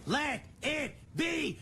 Let it begin!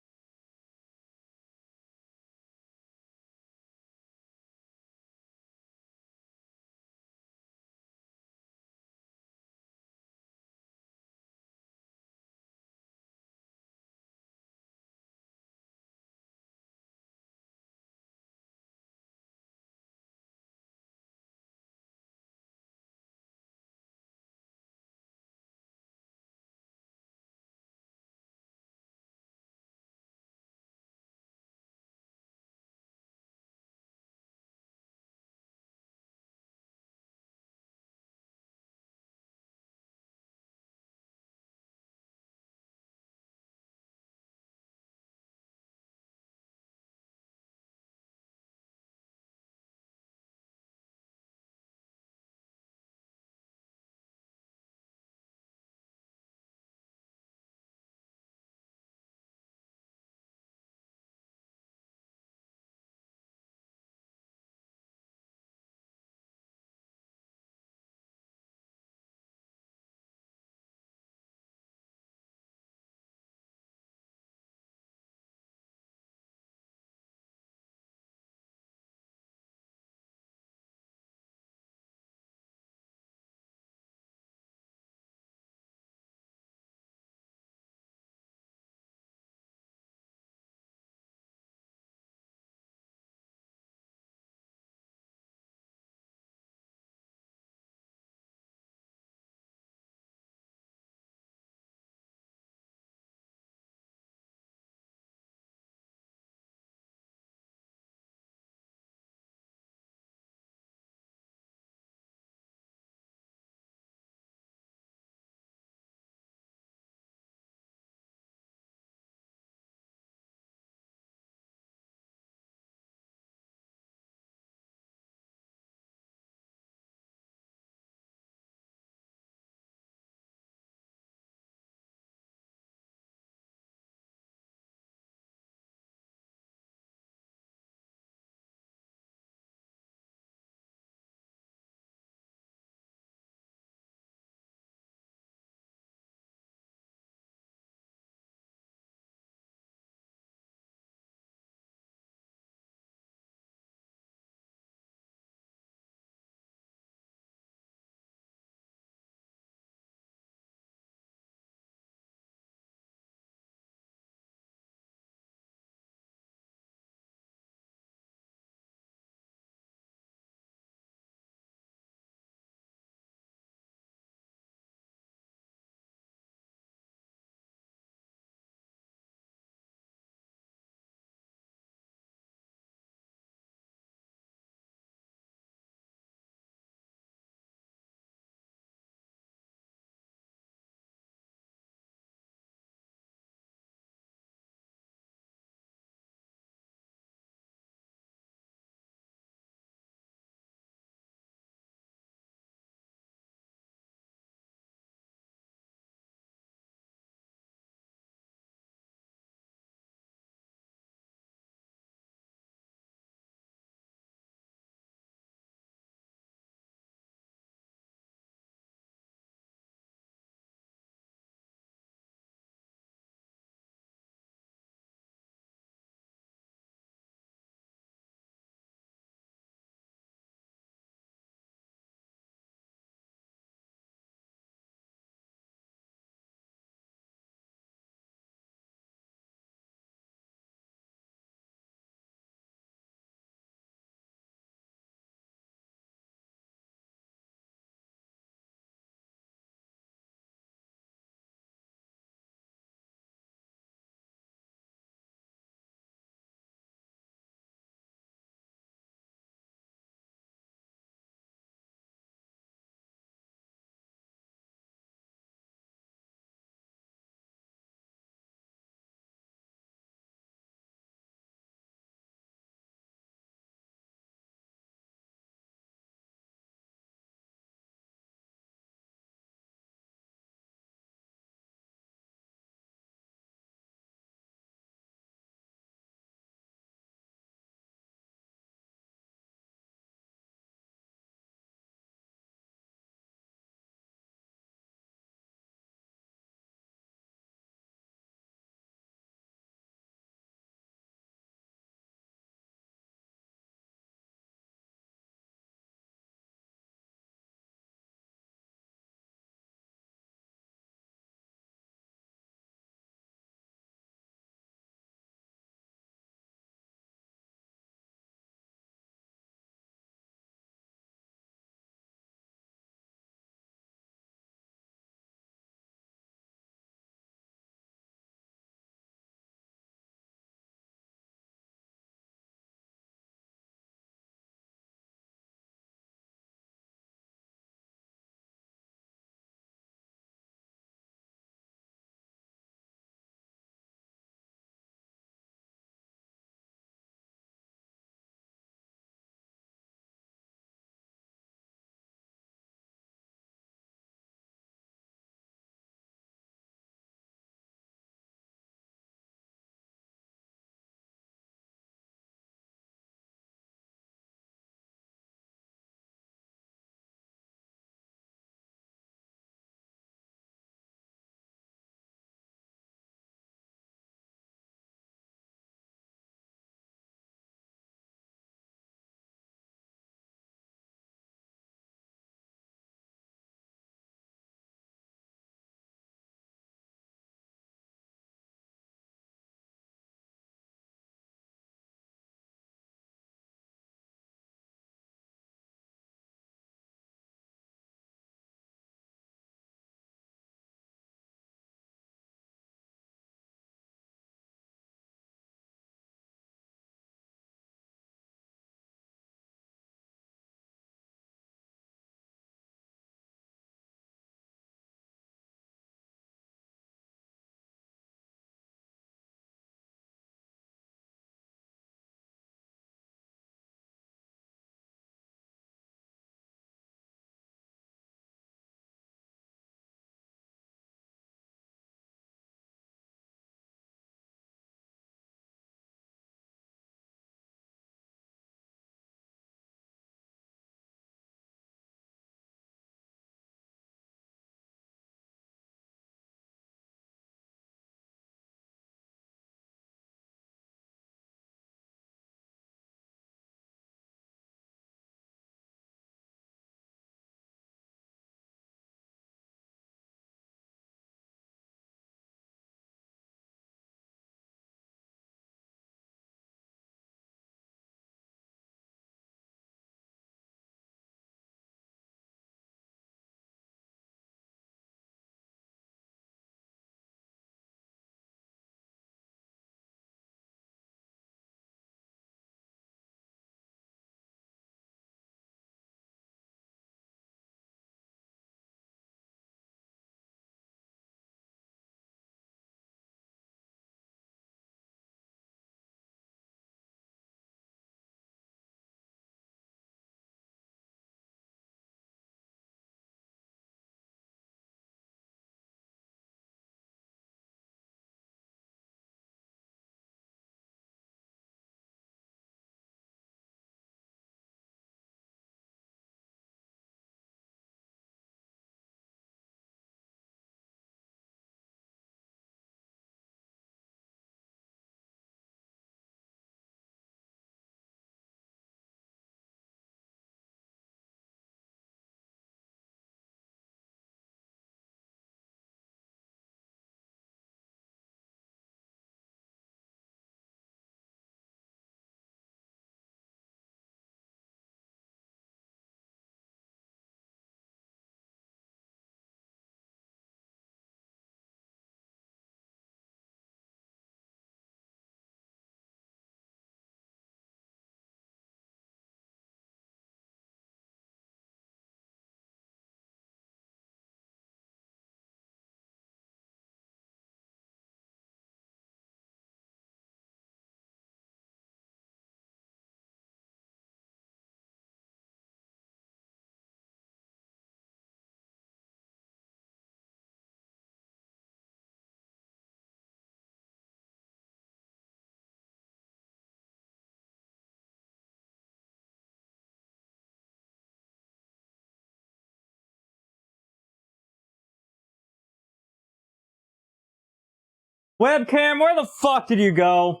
Webcam, where the fuck did you go?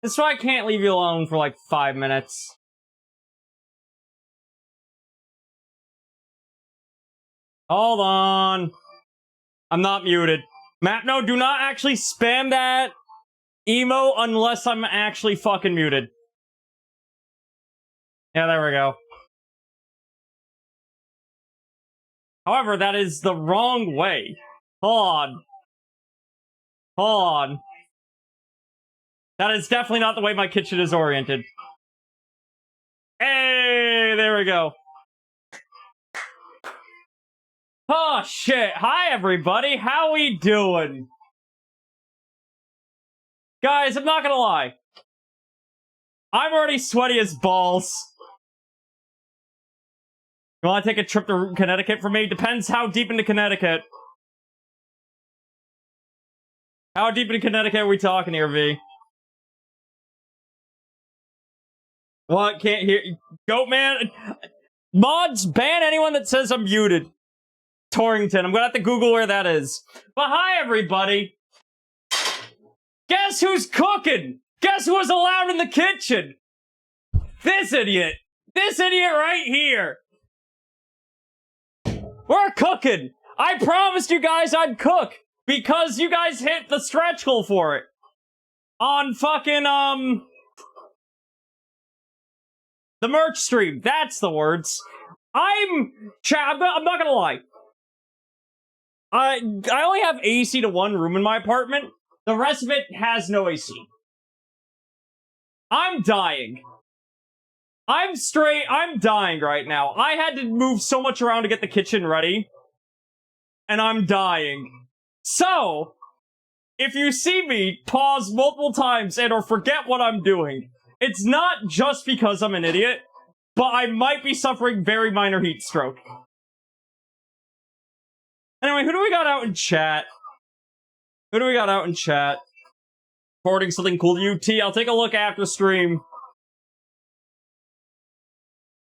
That's why I can't leave you alone for like 5 minutes. Hold on. I'm not muted. Matt, no, do not actually spam that emo unless I'm actually fucking muted. Yeah, there we go. However, that is the wrong way. Hold on. Hold on. That is definitely not the way my kitchen is oriented. Hey, there we go. Oh, shit. Hi, everybody. How we doing? Guys, I'm not gonna lie. I'm already sweaty as balls. You wanna take a trip to Connecticut for me? Depends how deep into Connecticut. How deep into Connecticut are we talking here, V? What? Can't hear... Goatman? Mods, ban anyone that says I'm muted. Torrington. I'm gonna have to Google where that is. But hi, everybody. Guess who's cooking? Guess who was allowed in the kitchen? This idiot. This idiot right here. We're cooking. I promised you guys I'd cook because you guys hit the stretch goal for it. On fucking, the merch stream. That's the words. I'm not gonna lie. I only have AC to one room in my apartment. The rest of it has no AC. I'm dying. I'm dying right now. I had to move so much around to get the kitchen ready. And I'm dying. So, if you see me pause multiple times and or forget what I'm doing, it's not just because I'm an idiot, but I might be suffering very minor heat stroke. Anyway, who do we got out in chat? Who do we got out in chat? Reporting something cool to you, T. I'll take a look after stream.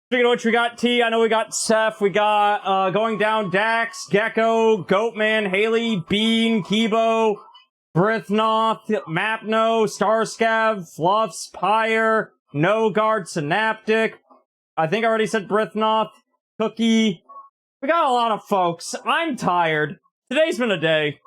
Speaking of which, we got T. I know we got Seth. We got Going Down, Dax, Gecko, Goatman, Haley, Bean, Kibo, Brithnoth, Mapno, Starscav, Fluffs, Pyre, No Guard, Synaptic. I think I already said Brithnoth, Cookie. We got a lot of folks. I'm tired. Today's been a day.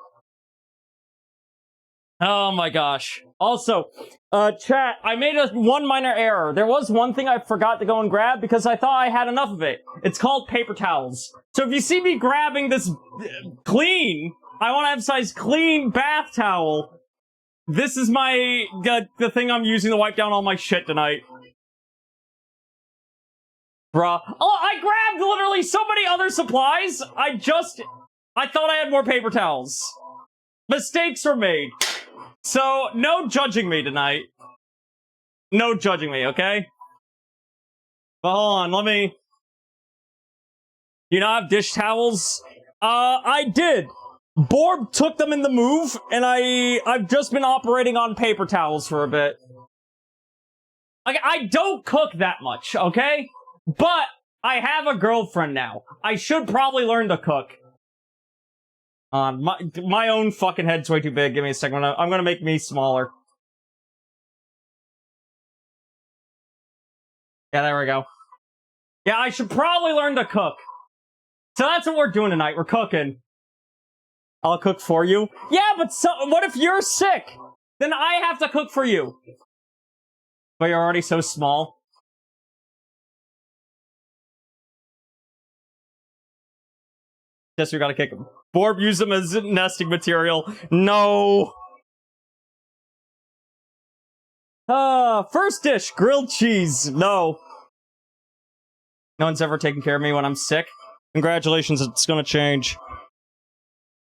Oh my gosh. Also, chat, I made one minor error. There was one thing I forgot to go and grab because I thought I had enough of it. It's called paper towels. So if you see me grabbing this clean, I want to emphasize clean bath towel. This is my, the thing I'm using to wipe down all my shit tonight. Bruh. Oh, I grabbed literally so many other supplies. I thought I had more paper towels. Mistakes were made. So, no judging me tonight. No judging me, okay? But hold on, let me... You not have dish towels? I did. Borb took them in the move, and I've just been operating on paper towels for a bit. Like, I don't cook that much, okay? But I have a girlfriend now. I should probably learn to cook. My own fucking head's way too big. Give me a second. I'm gonna make me smaller. Yeah, there we go. Yeah, I should probably learn to cook. So that's what we're doing tonight. We're cooking. I'll cook for you. Yeah, but what if you're sick? Then I have to cook for you. But you're already so small. Guess we gotta kick him. Borb use them as nesting material. No. First dish, grilled cheese. No. No one's ever taken care of me when I'm sick. Congratulations, it's gonna change.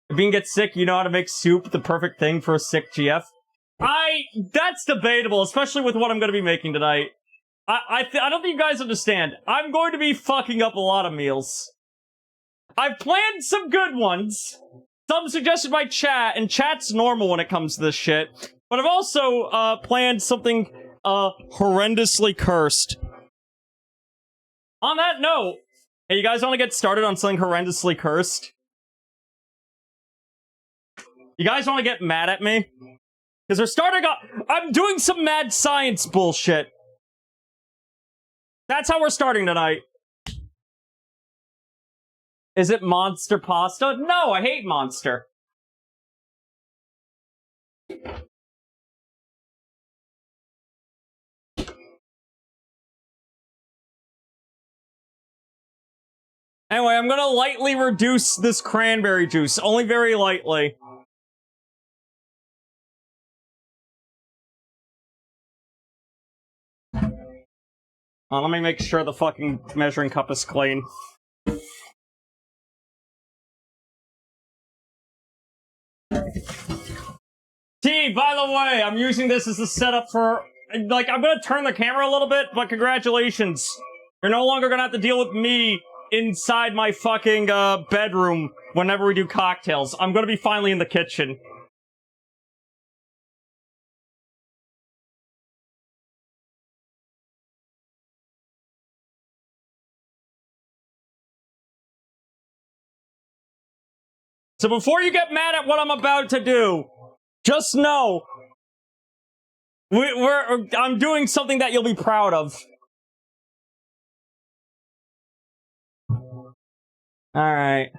If you can get sick, you know how to make soup, the perfect thing for a sick GF. That's debatable, especially with what I'm gonna be making tonight. I don't think you guys understand. I'm going to be fucking up a lot of meals. I've planned some good ones. Some suggested by chat, and chat's normal when it comes to this shit. But I've also, planned something, horrendously cursed. On that note, hey, you guys want to get started on something horrendously cursed? You guys want to get mad at me? Because we're starting off... I'm doing some mad science bullshit. That's how we're starting tonight. Is it Monster Pasta? No, I hate Monster. Anyway, I'm gonna lightly reduce this cranberry juice. Only very lightly. Let me make sure the fucking measuring cup is clean. T, by the way, I'm using this as a setup for... Like, I'm gonna turn the camera a little bit, but congratulations. You're no longer gonna have to deal with me inside my fucking, bedroom whenever we do cocktails. I'm gonna be finally in the kitchen. So before you get mad at what I'm about to do, just know... I'm doing something that you'll be proud of. Alright.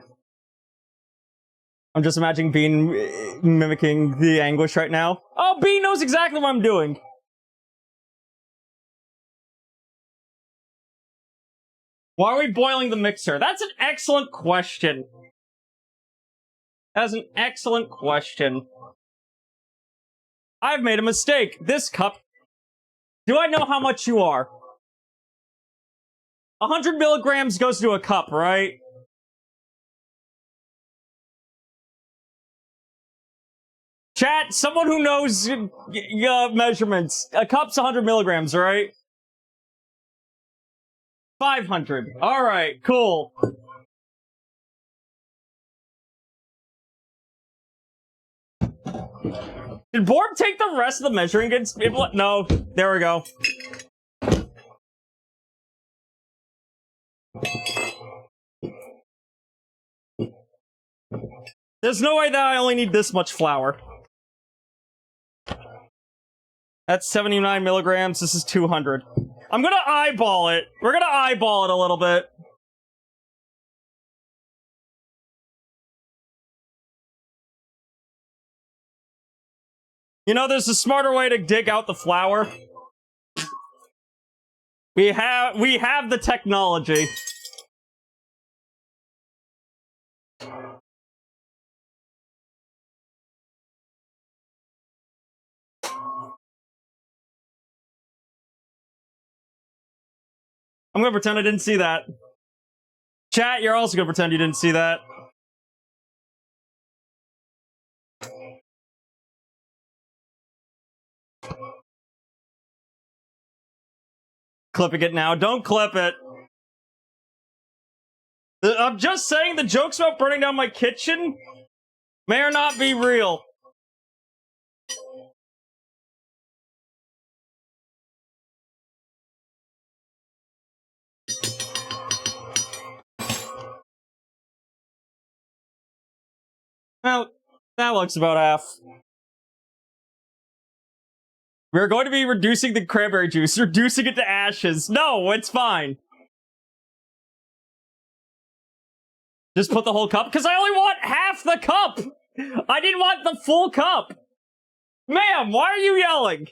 I'm just imagining Bean mimicking the anguish right now. Oh, Bean knows exactly what I'm doing. Why are we boiling the mixer? That's an excellent question. That's an excellent question. I've made a mistake. This cup... Do I know how much you are? 100 milligrams goes to a cup, right? Chat, someone who knows measurements. A cup's 100 milligrams, right? 500. Alright, cool. Did Borb take the rest of the measuring aids? No. There we go. There's no way that I only need this much flour. That's 79 milligrams. This is 200. I'm gonna eyeball it. We're gonna eyeball it a little bit. You know, there's a smarter way to dig out the flour. We have the technology. I'm gonna pretend I didn't see that. Chat, you're also gonna pretend you didn't see that. Clipping it now. Don't clip it. I'm just saying the jokes about burning down my kitchen may or not be real. Well, that looks about half. We're going to be reducing the cranberry juice, reducing it to ashes. No, it's fine. Just put the whole cup? Because I only want half the cup! I didn't want the full cup! Ma'am, why are you yelling?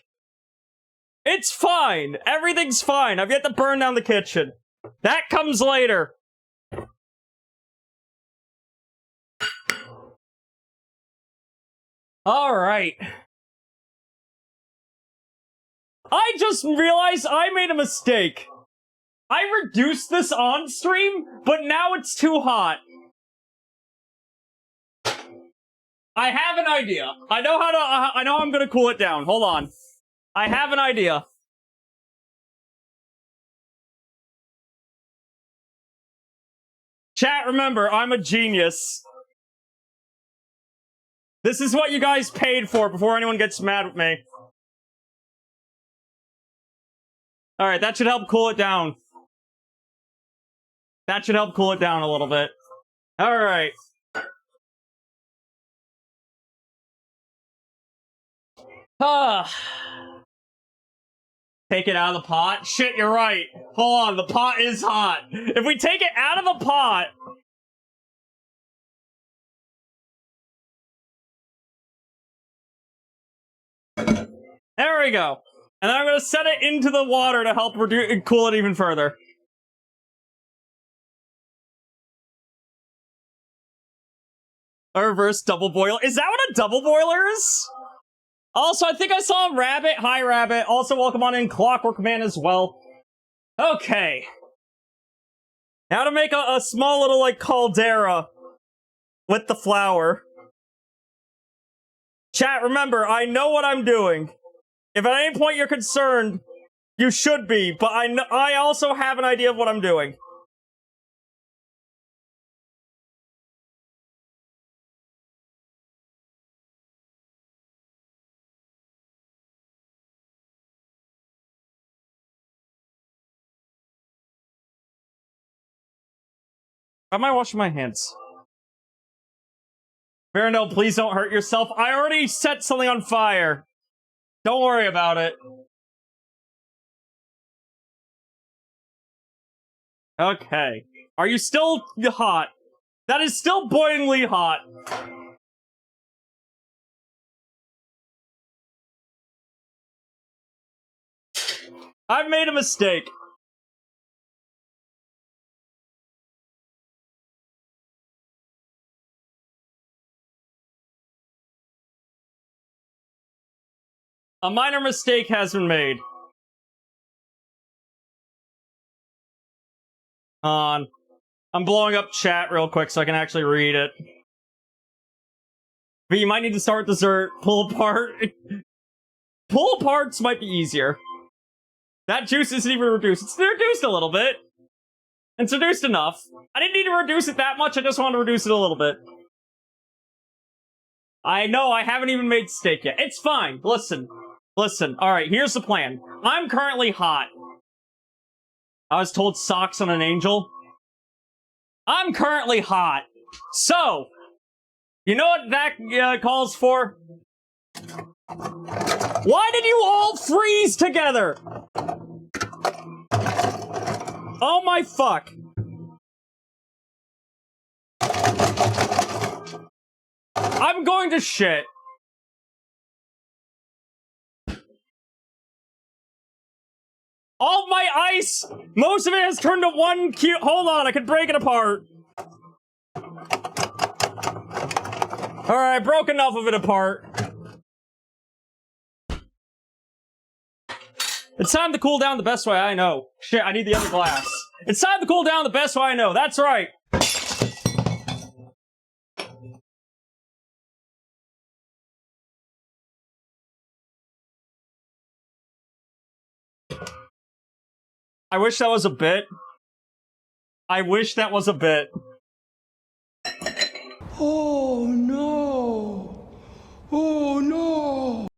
It's fine. Everything's fine. I've yet to burn down the kitchen. That comes later. Alright. I just realized I made a mistake. I reduced this on stream, but now it's too hot. I have an idea. I know how I'm gonna cool it down. Hold on. I have an idea. Chat, remember, I'm a genius. This is what you guys paid for before anyone gets mad with me. Alright, that should help cool it down. That should help cool it down a little bit. Alright. Ah. Take it out of the pot? Shit, you're right. Hold on, the pot is hot. If we take it out of the pot... There we go. And I'm gonna set it into the water to help cool it even further. A reverse double boiler. Is that what a double boiler is? Also, I think I saw a Rabbit. Hi, Rabbit. Also, welcome on in Clockwork Man as well. Okay. Now to make a small little, like, caldera with the flour. Chat, remember, I know what I'm doing. If at any point you're concerned, you should be, but I also have an idea of what I'm doing. Why am I washing my hands? Marindel, please don't hurt yourself. I already set something on fire. Don't worry about it. Okay. Are you still hot? That is still boilingly hot. I've made a mistake. A minor mistake has been made. I'm blowing up chat real quick so I can actually read it. But you might need to start dessert. Pull apart. Pull aparts might be easier. That juice isn't even reduced. It's reduced a little bit. It's reduced enough. I didn't need to reduce it that much. I just want to reduce it a little bit. I know, I haven't even made steak yet. It's fine. Listen. Alright, here's the plan. I'm currently hot. I was told socks on an angel. I'm currently hot. So, you know what that calls for? Why did you all freeze together? Oh my fuck. I'm going to shit. All my ice, most of it has turned to one cube. Hold on, I can break it apart. Alright, I broke enough of it apart. It's time to cool down the best way I know. Shit, I need the other glass. It's time to cool down the best way I know. That's right. I wish that was a bit. I wish that was a bit. Oh no! Oh no!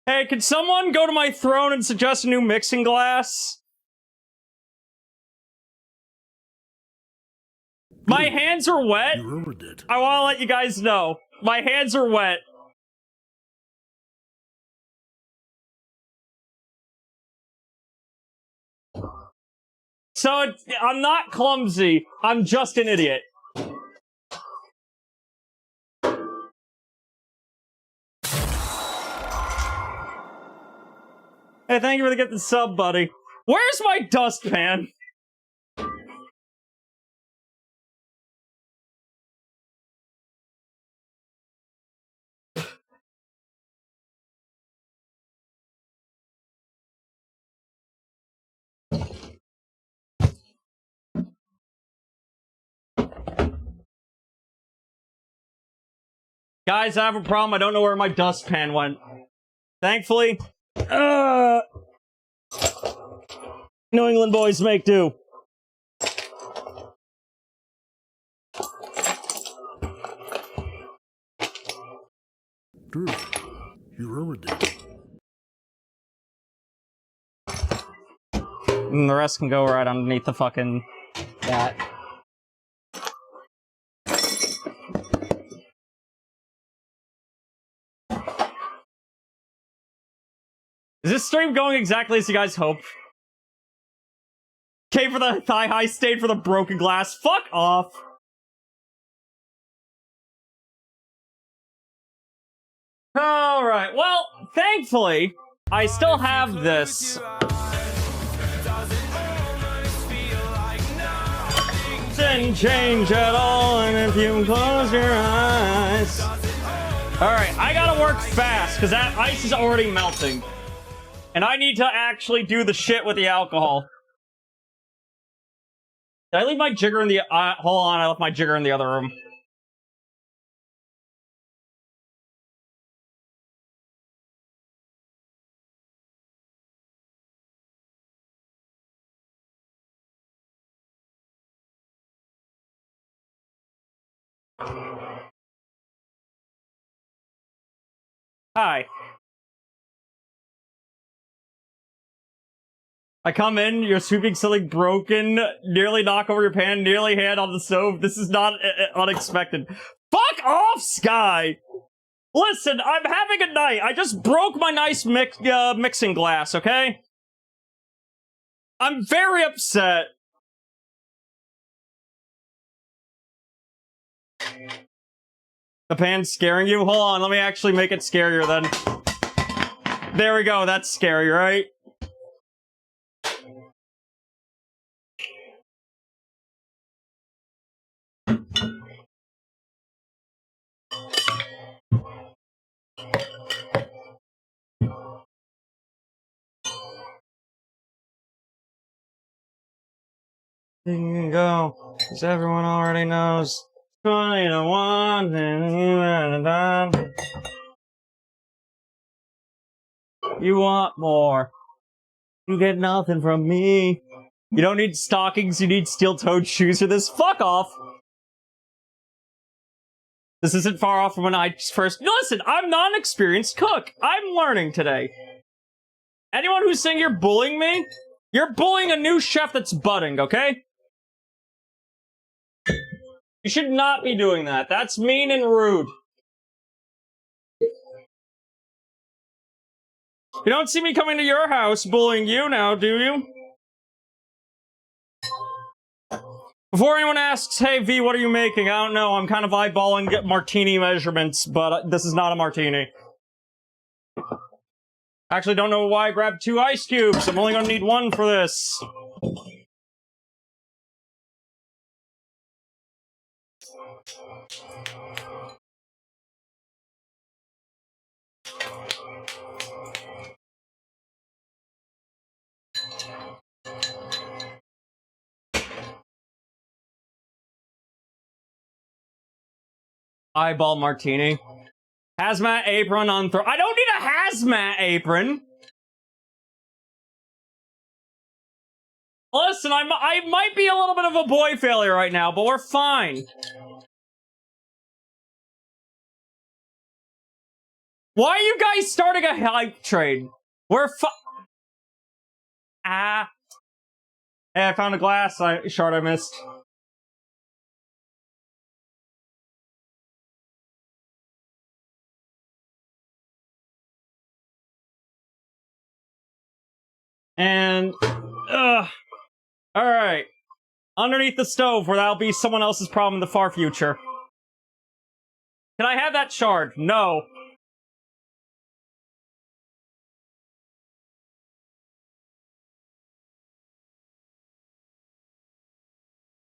Hey, can someone go to my throne and suggest a new mixing glass? My hands are wet. You ruined it. I want to let you guys know. My hands are wet. So I'm not clumsy. I'm just an idiot. Hey, thank you for getting the sub, buddy. Where's my dustpan? Guys, I have a problem. I don't know where my dustpan went. Thankfully, New England boys make do. Drew, you ruined it. And the rest can go right underneath the fucking... that. Is this stream going exactly as you guys hope? K for the thigh high, stayed for the broken glass. Fuck off! Alright, well, thankfully, I still have this. Didn't change at all, and if you close your eyes. Alright, I gotta work fast, because that ice is already melting. And I need to actually do the shit with the alcohol. Did I leave my jigger in the... hold on, I left my jigger in the other room. Hi. I come in, you're sweeping something broken, nearly knock over your pan, nearly hand on the stove. This is not unexpected. Fuck off, Sky! Listen, I'm having a night. I just broke my nice mixing glass, okay? I'm very upset. The pan's scaring you? Hold on, let me actually make it scarier then. There we go, that's scary, right? There you go, because everyone already knows. 20 to 1, and you at a dime. You want more. You get nothing from me. You don't need stockings, you need steel-toed shoes for this. Fuck off! This isn't far off from when I first... Listen, I'm not an experienced cook. I'm learning today. Anyone who's saying you're bullying me, you're bullying a new chef that's budding, okay? You should not be doing that. That's mean and rude. You don't see me coming to your house bullying you now, do you? Before anyone asks, hey V, what are you making? I don't know, I'm kind of eyeballing martini measurements, but this is not a martini. Actually, don't know why I grabbed 2 ice cubes. I'm only gonna need 1 for this. Eyeball martini. Hazmat apron on I don't need a hazmat apron! Listen, I might be a little bit of a boy failure right now, but we're fine. Why are you guys starting a hype trade? We're Ah. Hey, I found a glass shard I missed. And, alright. Underneath the stove, where that'll be someone else's problem in the far future. Can I have that shard? No.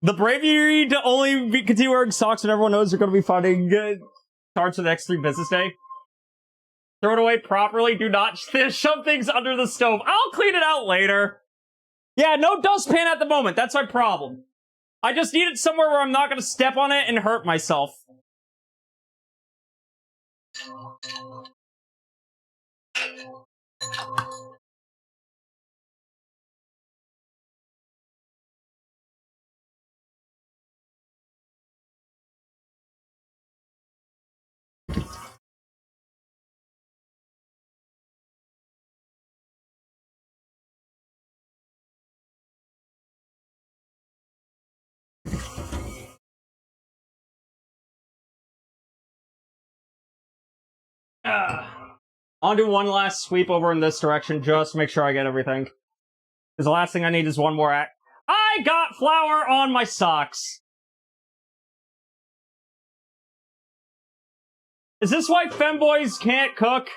The bravery to only continue wearing socks when everyone knows you're going to be finding cards for the next 3 business day. Throw it away properly. Do not shove things under the stove. I'll clean it out later. Yeah, no dustpan at the moment. That's my problem. I just need it somewhere where I'm not going to step on it and hurt myself. I'll do one last sweep over in this direction, just to make sure I get everything. Because the last thing I need is one more act. I got flour on my socks! Is this why femboys can't cook?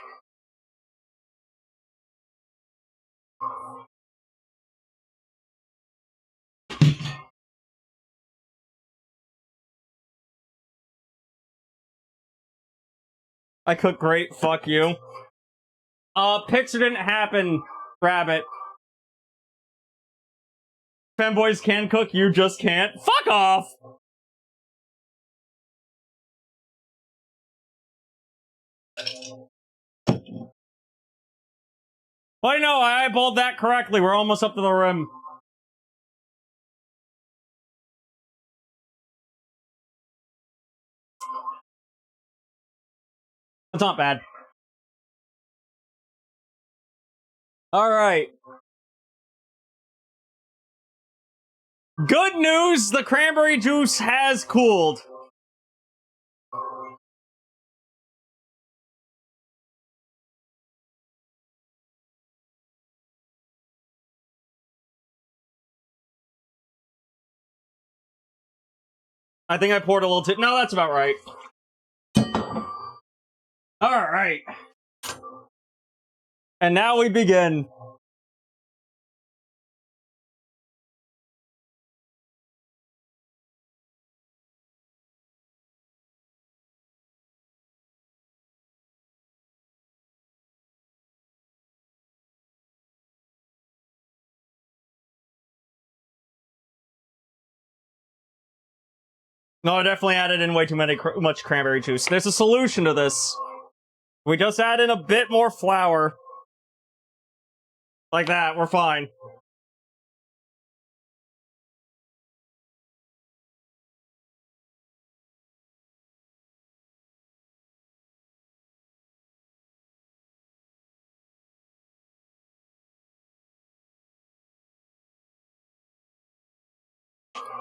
I cook great, fuck you. Picture didn't happen, Rabbit. Femboys can cook, you just can't. Fuck off! Well, no, I eyeballed that correctly. We're almost up to the rim. That's not bad. Alright. Good news, the cranberry juice has cooled. I think I poured a little too. No, that's about right. Alright. And now we begin. No, I definitely added in way too much cranberry juice. There's a solution to this. We just add in a bit more flour. Like that, we're fine.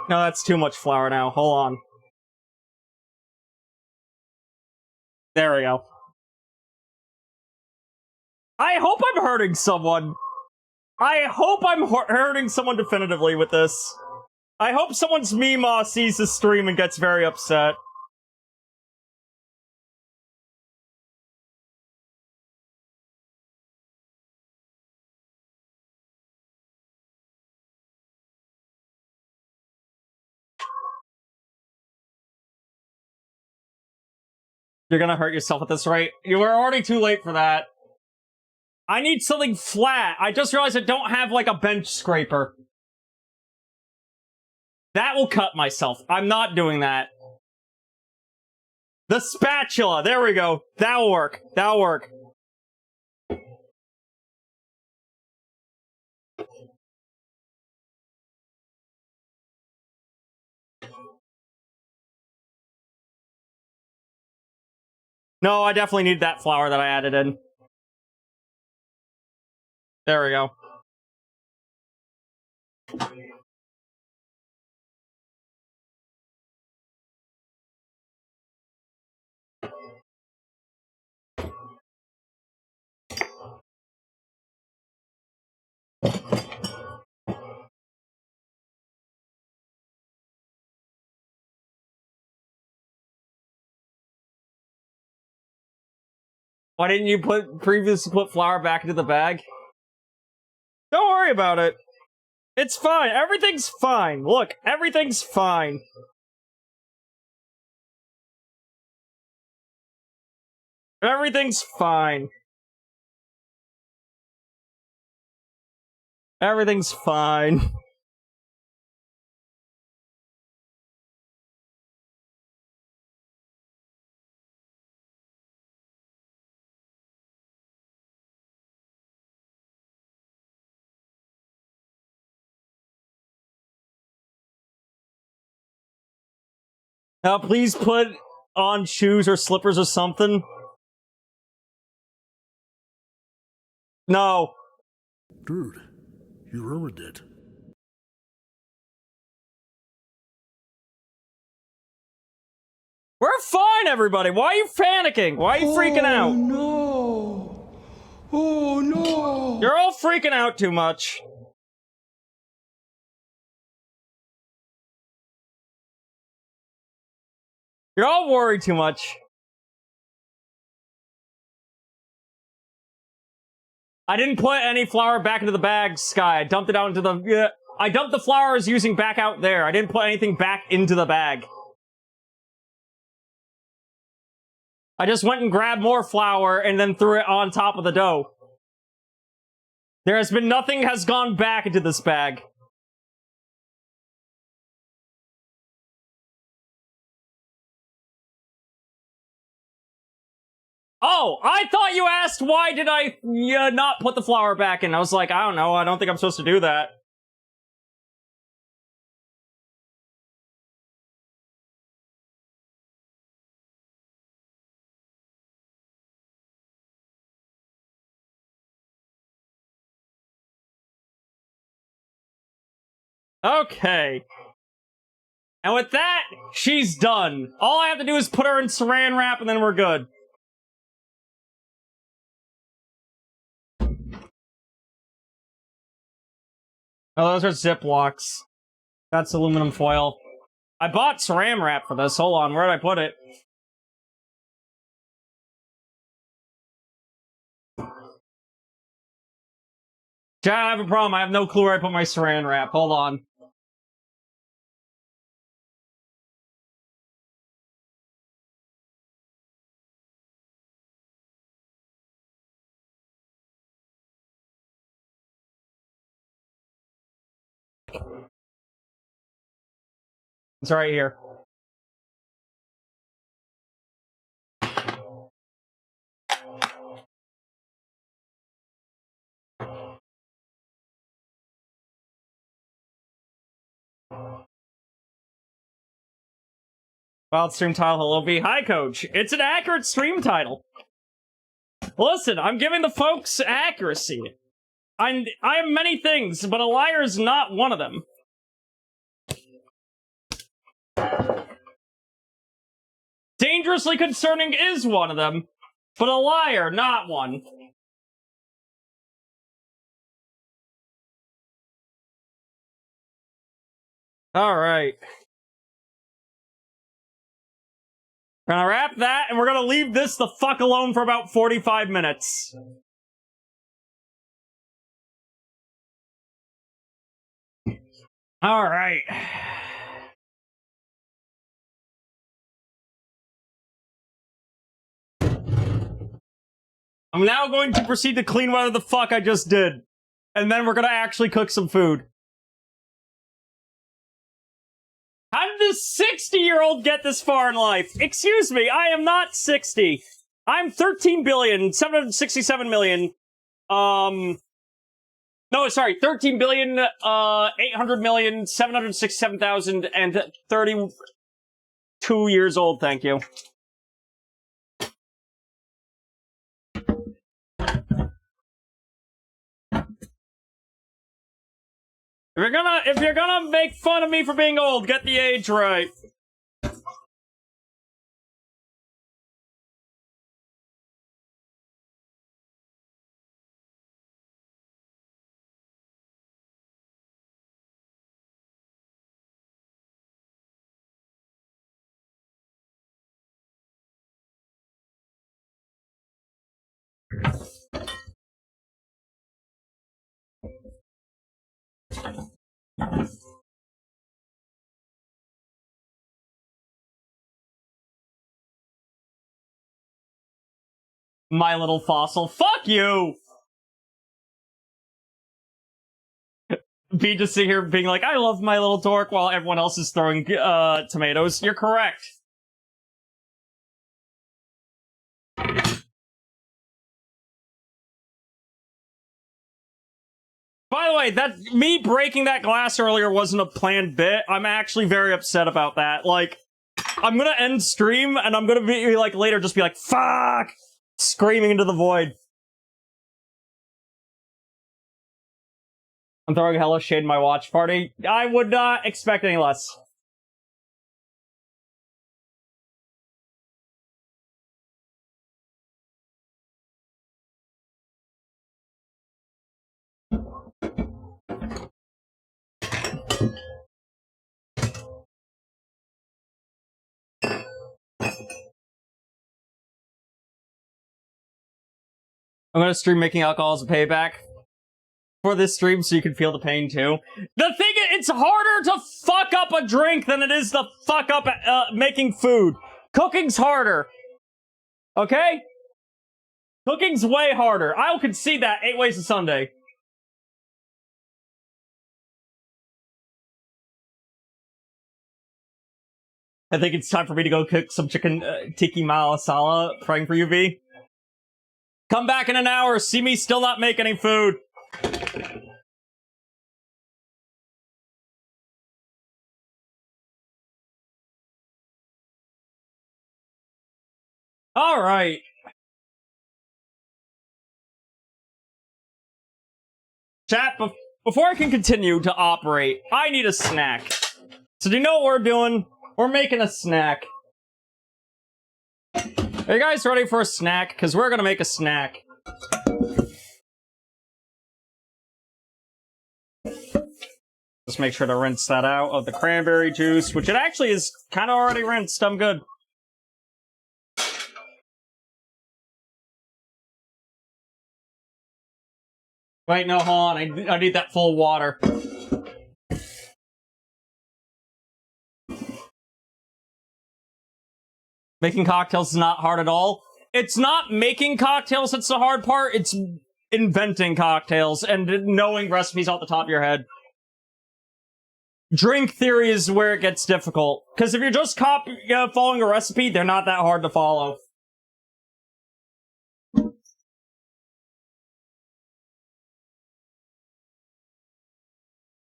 No, that's too much flour now. Hold on. There we go. I hope I'm hurting someone. I hope I'm hurting someone definitively with this. I hope someone's Meemaw sees this stream and gets very upset. You're gonna hurt yourself at this rate. You were already too late for that. I need something flat. I just realized I don't have, like, a bench scraper. That will cut myself. I'm not doing that. The spatula! There we go. That'll work. That'll work. No, I definitely need that flour that I added in. There we go. Why didn't you previously put flour back into the bag? Don't worry about it. It's fine. Everything's fine. Look, everything's fine. Everything's fine. Everything's fine. Now, please put on shoes or slippers or something. No. Dude, you ruined it. We're fine, everybody. Why are you panicking? Why are you freaking out? No. Oh no! You're all freaking out too much. You're all worried too much. I didn't put any flour back into the bag, Sky. I dumped it out into the... I dumped the flour I was using back out there. I didn't put anything back into the bag. I just went and grabbed more flour and then threw it on top of the dough. There has been nothing has gone back into this bag. Oh, I thought you asked why did I not put the flour back in. I was like, I don't know. I don't think I'm supposed to do that. Okay. And with that, she's done. All I have to do is put her in saran wrap and then we're good. Oh, those are Ziplocs. That's aluminum foil. I bought saran wrap for this. Hold on, where did I put it? Chat, I have a problem. I have no clue where I put my saran wrap. Hold on. It's right here. Wild stream title, hello V. Hi, Coach. It's an accurate stream title. Listen, I'm giving the folks accuracy. I am many things, but a liar is not one of them. Dangerously concerning is one of them, but a liar, not one. Alright. We're gonna wrap that, and we're gonna leave this the fuck alone for about 45 minutes. Alright. I'm now going to proceed to clean whatever the fuck I just did. And then we're gonna actually cook some food. How did this 60-year-old get this far in life? Excuse me, I am not 60. I'm 13,767,000,000. No, sorry, 13,800,767,032 years old, thank you. If you're gonna make fun of me for being old, get the age right. My little fossil. Fuck you! Be just sit here being like, I love my little dork while everyone else is throwing tomatoes. You're correct. By the way, that me breaking that glass earlier wasn't a planned bit. I'm actually very upset about that. Like, I'm gonna end stream and I'm gonna be like later just be like, fuck! Screaming into the void. I'm throwing hella shade in my watch party. I would not expect any less. I'm gonna stream making alcohol as a payback for this stream so you can feel the pain too. The thing is, it's harder to fuck up a drink than it is to fuck up making food. Cooking's harder. Okay? Cooking's way harder. I'll concede that 8 ways to Sunday. I think it's time for me to go cook some chicken tiki masala. Praying for you, V. Come back in an hour. See me still not make any food. All right. Chat, before I can continue to operate, I need a snack. So do you know what we're doing? We're making a snack. Are you guys ready for a snack? Because we're gonna make a snack. Just make sure to rinse that out of the cranberry juice, which it actually is kind of already rinsed. I'm good. Wait, no, hold on. I need that full water. Making cocktails is not hard at all. It's not making cocktails that's the hard part. It's inventing cocktails and knowing recipes off the top of your head. Drink theory is where it gets difficult. Because if you're just following a recipe, they're not that hard to follow.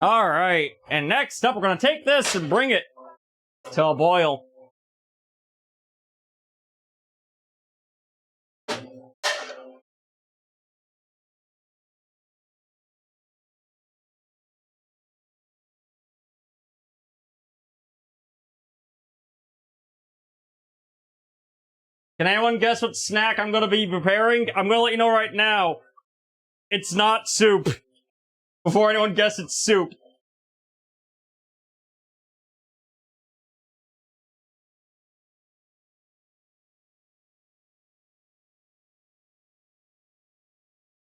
Alright, and next up we're gonna take this and bring it to a boil. Can anyone guess what snack I'm gonna be preparing? I'm gonna let you know right now. It's not soup. Before anyone guesses it's soup.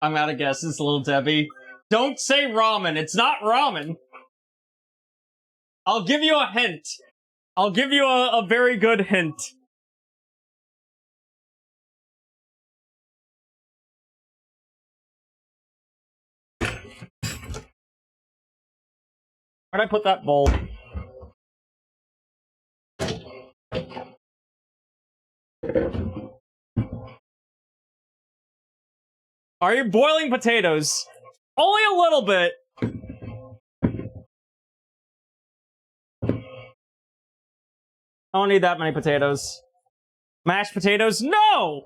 I'm out of guesses, little Debbie. Don't say ramen. It's not ramen. I'll give you a hint. I'll give you a very good hint. Where'd I put that bowl? Are you boiling potatoes? Only a little bit. I don't need that many potatoes. Mashed potatoes? No!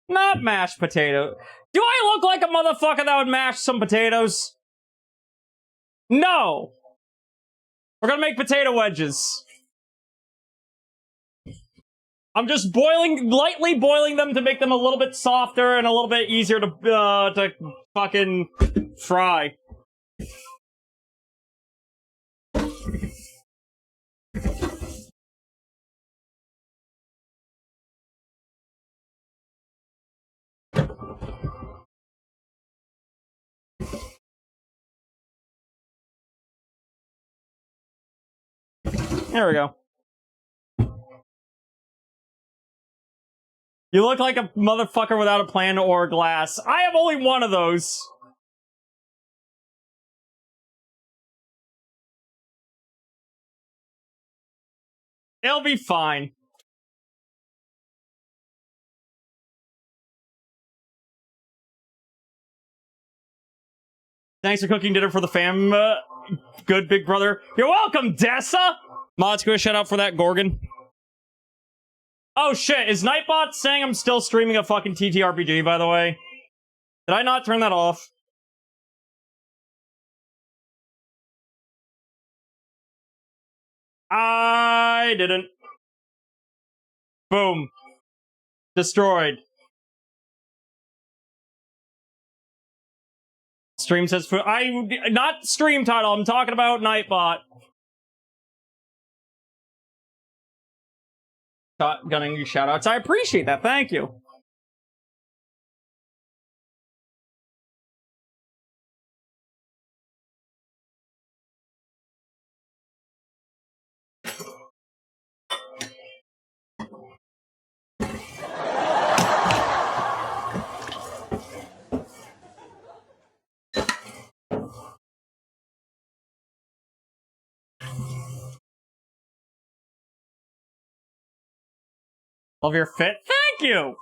Not mashed potato. Do I look like a motherfucker that would mash some potatoes? No! We're gonna make potato wedges. I'm just lightly boiling them to make them a little bit softer and a little bit easier to fucking fry. There we go. You look like a motherfucker without a plan or a glass. I have only one of those. It'll be fine. Thanks for cooking dinner for the fam. Good, big brother. You're welcome, Dessa! Mods, give a shout out for that, Gorgon. Oh shit, is Nightbot saying I'm still streaming a fucking TTRPG, by the way? Did I not turn that off? I didn't. Boom. Destroyed. Stream says not stream title, I'm talking about Nightbot. shotgunning you shoutouts. I appreciate that. Thank you. Love your fit. Thank you!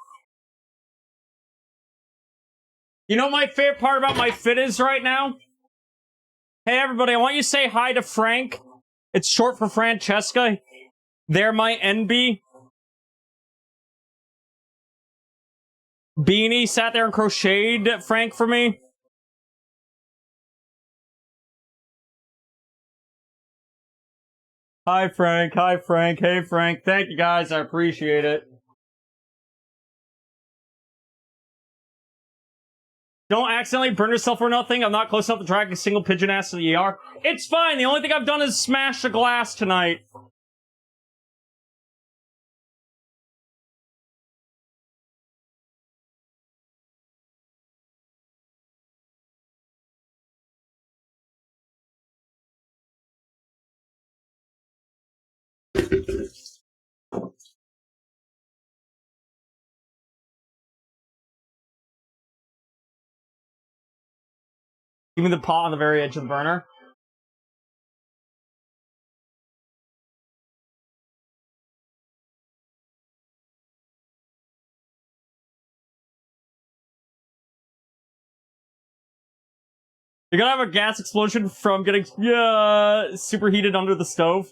You know what my favorite part about my fit is right now? Hey everybody, I want you to say hi to Frank. It's short for Francesca. They're my NB. Beanie sat there and crocheted Frank for me. Hi Frank, hi Frank, hey Frank. Thank you guys, I appreciate it. Don't accidentally burn yourself or nothing. I'm not close enough to drag a single pigeon ass to the ER. It's fine, the only thing I've done is smash the glass tonight. Give me the pot on the very edge of the burner. You're gonna have a gas explosion from getting superheated under the stove.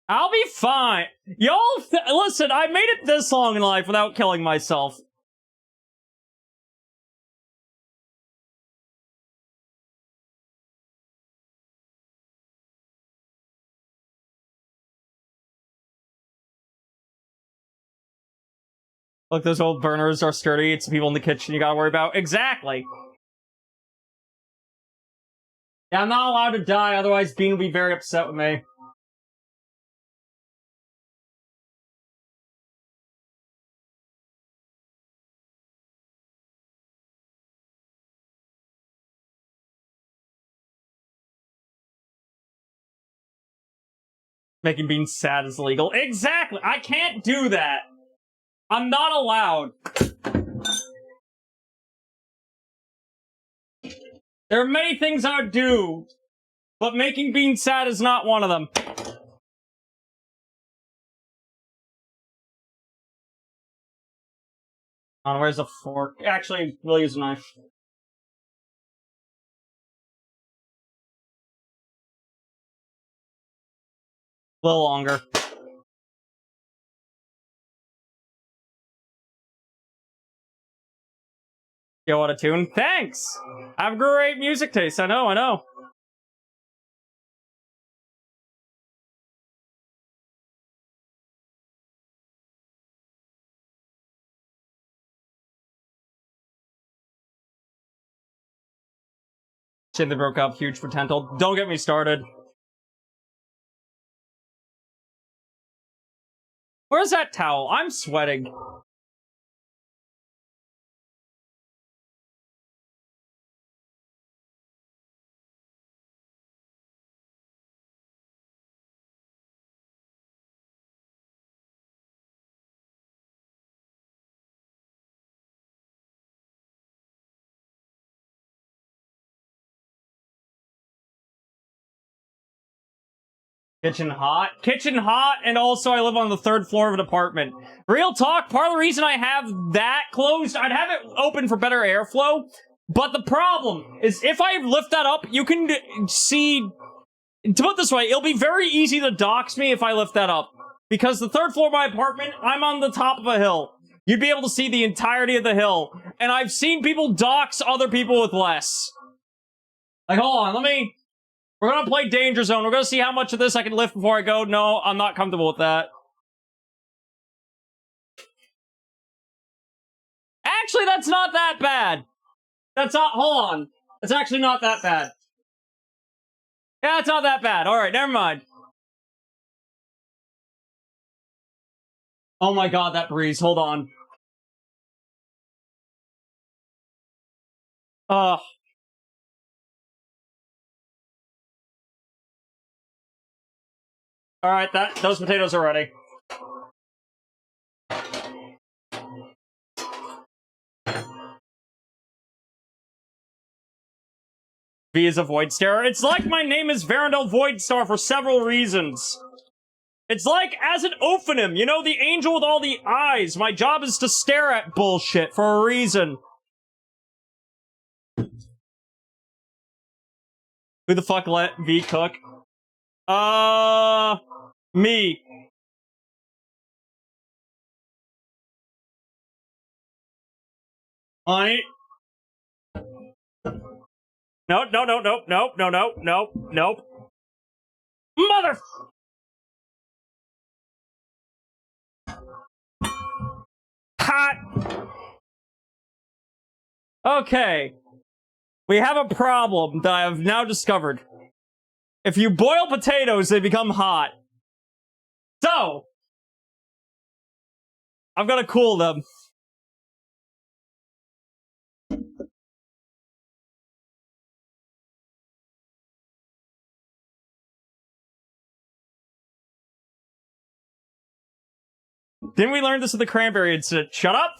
I'll be fine. Y'all, listen, I made it this long in life without killing myself. Look, those old burners are sturdy. It's the people in the kitchen you gotta worry about. Exactly. Yeah, I'm not allowed to die, otherwise Bean will be very upset with me. Making Bean sad is illegal. Exactly! I can't do that! I'm not allowed. There are many things I would do, but making Bean sad is not one of them. Oh, where's a fork? Actually, we'll use a knife. A little longer. Yo, what a tune. Thanks! I have great music taste, I know, I know. Shit, they broke up. Huge potential. Don't get me started. Where's that towel? I'm sweating. Kitchen hot? Kitchen hot, and also I live on the 3rd floor of an apartment. Real talk, part of the reason I have that closed, I'd have it open for better airflow, but the problem is if I lift that up, you can see... To put it this way, it'll be very easy to dox me if I lift that up. Because the 3rd floor of my apartment, I'm on the top of a hill. You'd be able to see the entirety of the hill. And I've seen people dox other people with less. Like, hold on, we're gonna play Danger Zone. We're gonna see how much of this I can lift before I go. No, I'm not comfortable with that. Actually, that's not that bad. Hold on. It's actually not that bad. Yeah, it's not that bad. Alright, never mind. Oh my god, that breeze. Hold on. Alright, those potatoes are ready. V is a Void Star. It's like my name is Varendell Voidstar for several reasons. It's like, as an ophonym, you know, the angel with all the eyes. My job is to stare at bullshit for a reason. Who the fuck let V cook? Me. Honey? No, no, no, no, no, no, no, no, nope. Mother... Hot! Okay. We have a problem that I have now discovered. If you boil potatoes, they become hot. So... I've got to cool them. Didn't we learn this with the cranberry incident? Shut up!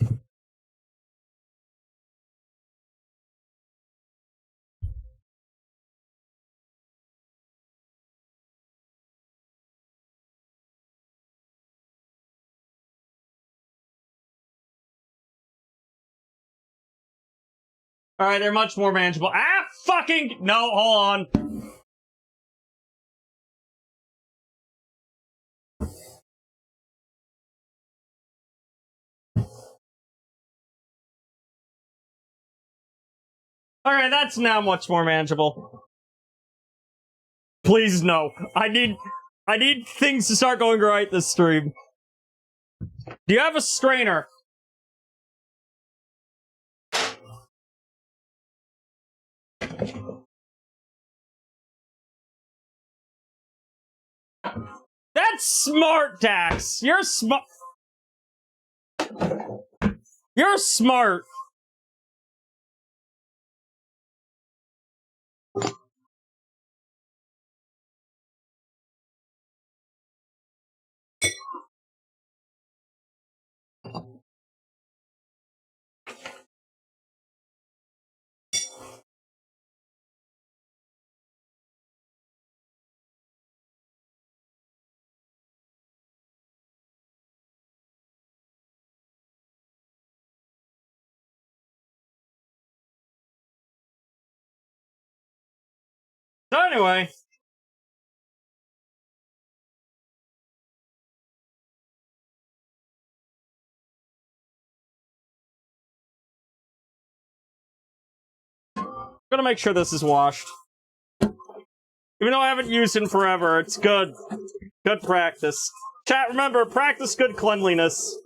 Alright, they're much more manageable. Ah, fucking... No, hold on. Alright, that's now much more manageable. Please, no. I need things to start going right this stream. Do you have a strainer? That's smart, Dax! You're smart. You're smart. So anyway... I'm gonna make sure this is washed. Even though I haven't used it in forever, it's good. Good practice. Chat, remember, practice good cleanliness.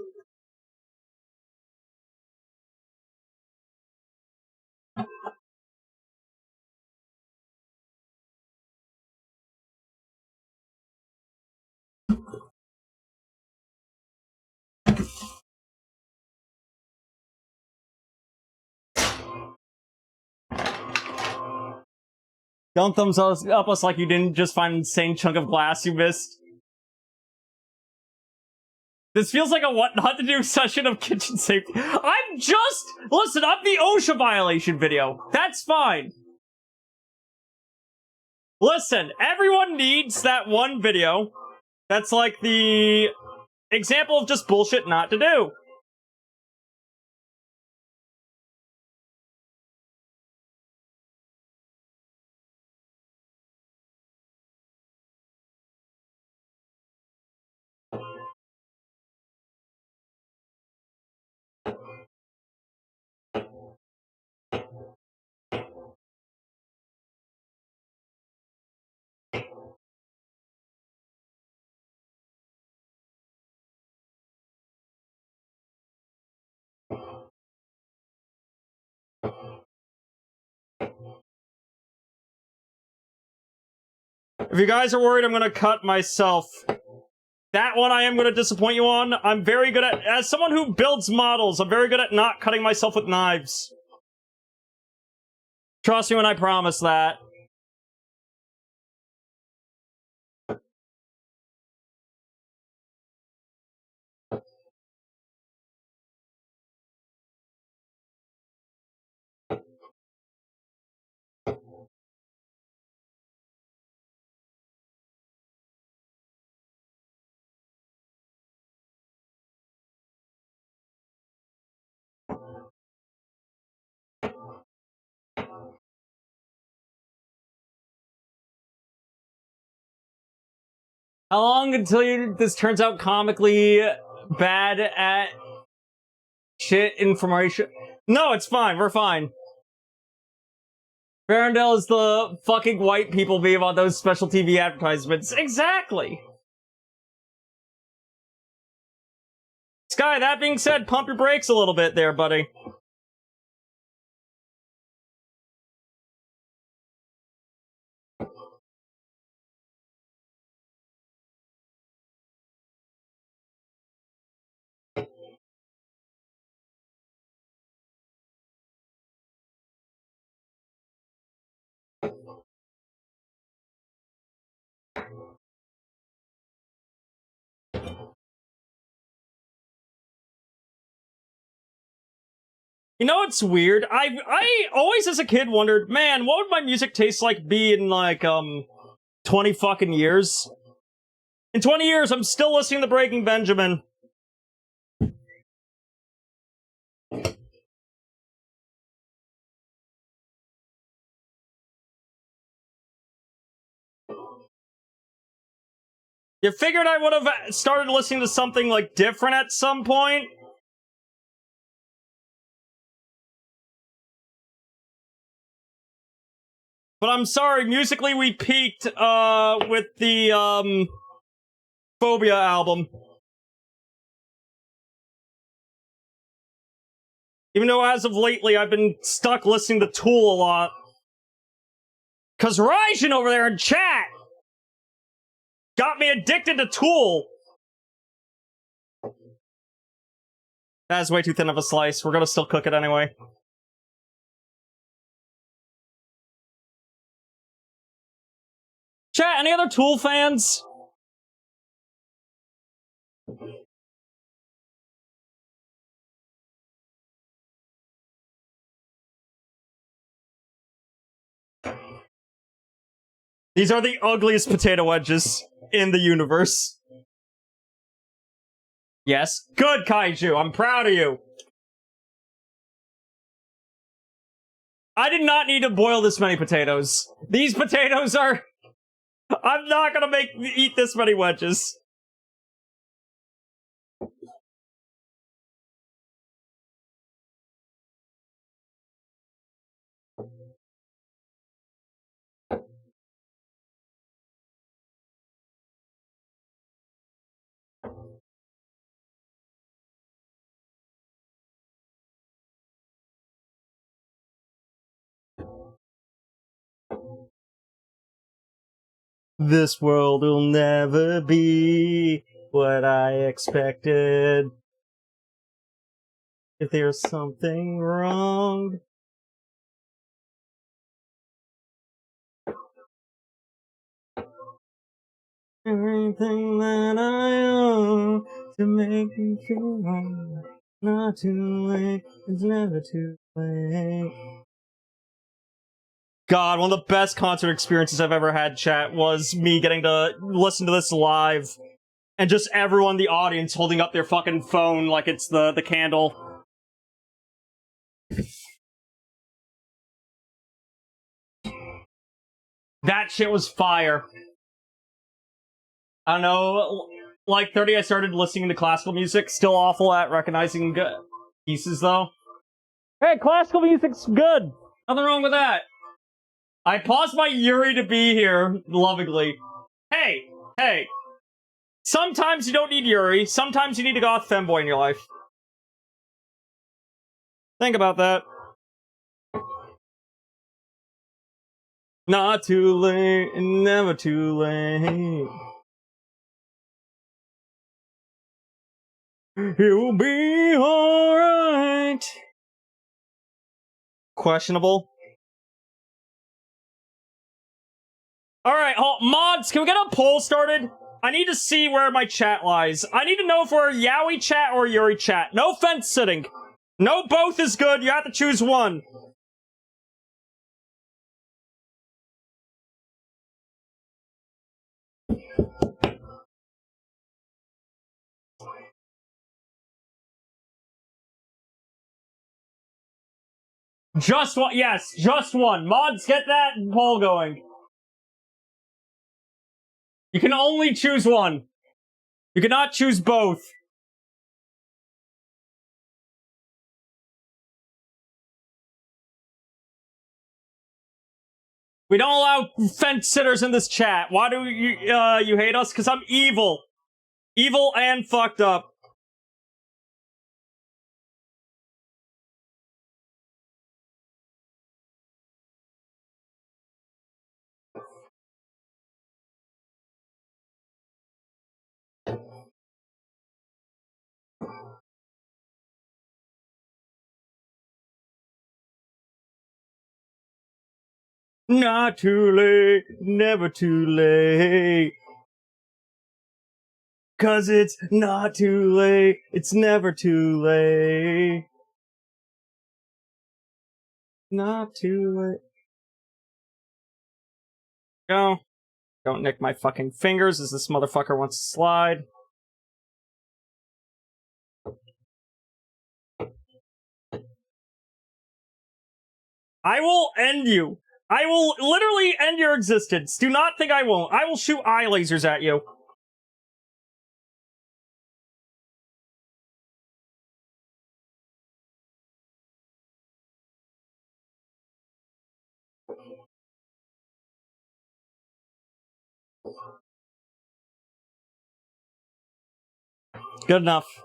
Don't thumbs up us like you didn't just find an insane chunk of glass you missed. This feels like a what not to do session of kitchen safety. Listen, I'm the OSHA violation video. That's fine. Listen, everyone needs that one video. That's like the example of just bullshit not to do. If you guys are worried I'm gonna cut myself That one I am going to disappoint you on. I'm very good at... As someone who builds models, I'm very good at not cutting myself with knives. Trust me when I promise that. How long until this turns out comically bad at shit information? No, it's fine. We're fine. Farendale is the fucking white people meme on those special TV advertisements. Exactly. Sky, that being said, pump your brakes a little bit there, buddy. You know what's weird? I always as a kid wondered, man, what would my music taste like be in like 20 fucking years? In 20 years, I'm still listening to Breaking Benjamin. You figured I would have started listening to something like different at some point? But I'm sorry, musically we peaked with the Phobia album. Even though as of lately I've been stuck listening to Tool a lot. Cause Raijin over there in chat got me addicted to Tool. That's way too thin of a slice. We're gonna still cook it anyway. Chat, any other Tool fans? These are the ugliest potato wedges in the universe. Yes. Good, Kaiju. I'm proud of you. I did not need to boil this many potatoes. These potatoes are... I'm not gonna eat this many wedges. This world will never be what I expected. If there's something wrong... Everything that I own to make me feel wrong. Not too late, it's never too late. God, one of the best concert experiences I've ever had, chat, was me getting to listen to this live. And just everyone in the audience holding up their fucking phone like it's the candle. That shit was fire. I don't know, like 30 I started listening to classical music. Still awful at recognizing pieces, though. Hey, classical music's good. Nothing wrong with that. I paused my Yuri to be here, lovingly. Hey, hey. Sometimes you don't need Yuri. Sometimes you need a Goth Femboy in your life. Think about that. Not too late, never too late. You'll be alright. Questionable. Alright, mods, can we get a poll started? I need to see where my chat lies. I need to know if we're Yowie chat or Yuri chat. No fence sitting. No, both is good. You have to choose one. Just one. Yes, just one. Mods, get that poll going. You can only choose one. You cannot choose both. We don't allow fence sitters in this chat. Why do you hate us? Because I'm evil. Evil and fucked up. Not too late, never too late. 'Cause it's not too late, it's never too late. Not too late. Go. Don't nick my fucking fingers as this motherfucker wants to slide. I will end you. I will literally end your existence. Do not think I won't. I will shoot eye lasers at you. Good enough.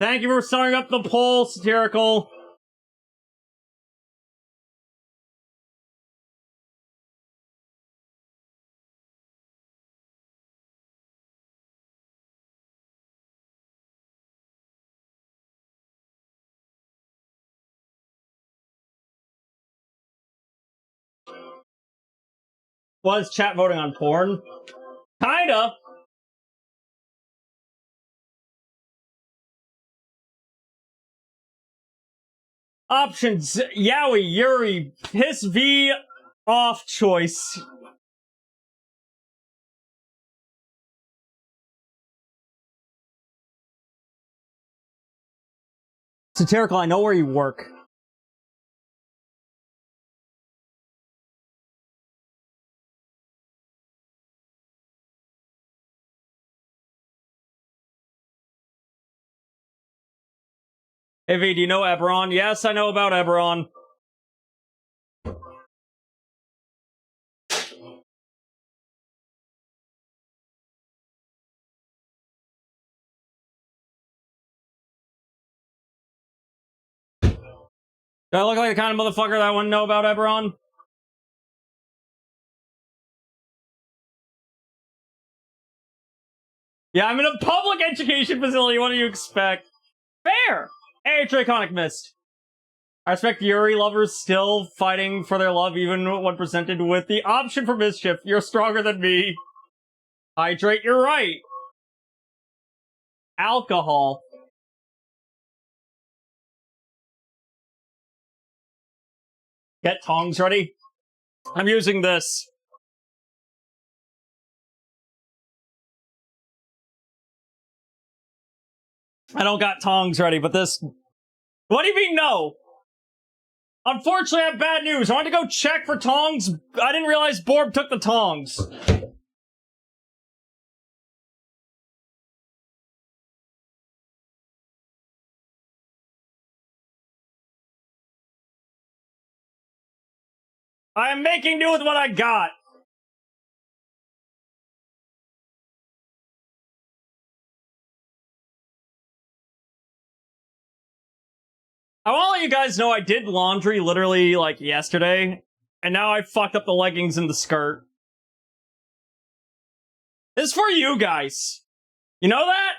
Thank you for starting up the poll, Satirical. Was chat voting on porn? Kinda. Options: Yowie, Yuri, Piss V, off choice. Satirical, I know where you work. Hey V, do you know Eberron? Yes, I know about Eberron. Do I look like the kind of motherfucker that wouldn't know about Eberron? Yeah, I'm in a public education facility. What do you expect? Fair! Hey, Draconic Mist. I respect Yuri lovers still fighting for their love even when presented with the option for mischief. You're stronger than me. Hydrate, you're right. Alcohol. Get tongs ready. I'm using this. I don't got tongs ready, but this... What do you mean no? Unfortunately, I have bad news. I went to go check for tongs. I didn't realize Borb took the tongs. I am making do with what I got. I want to let you guys know I did laundry literally, like, yesterday. And now I fucked up the leggings and the skirt. This is for you guys. You know that?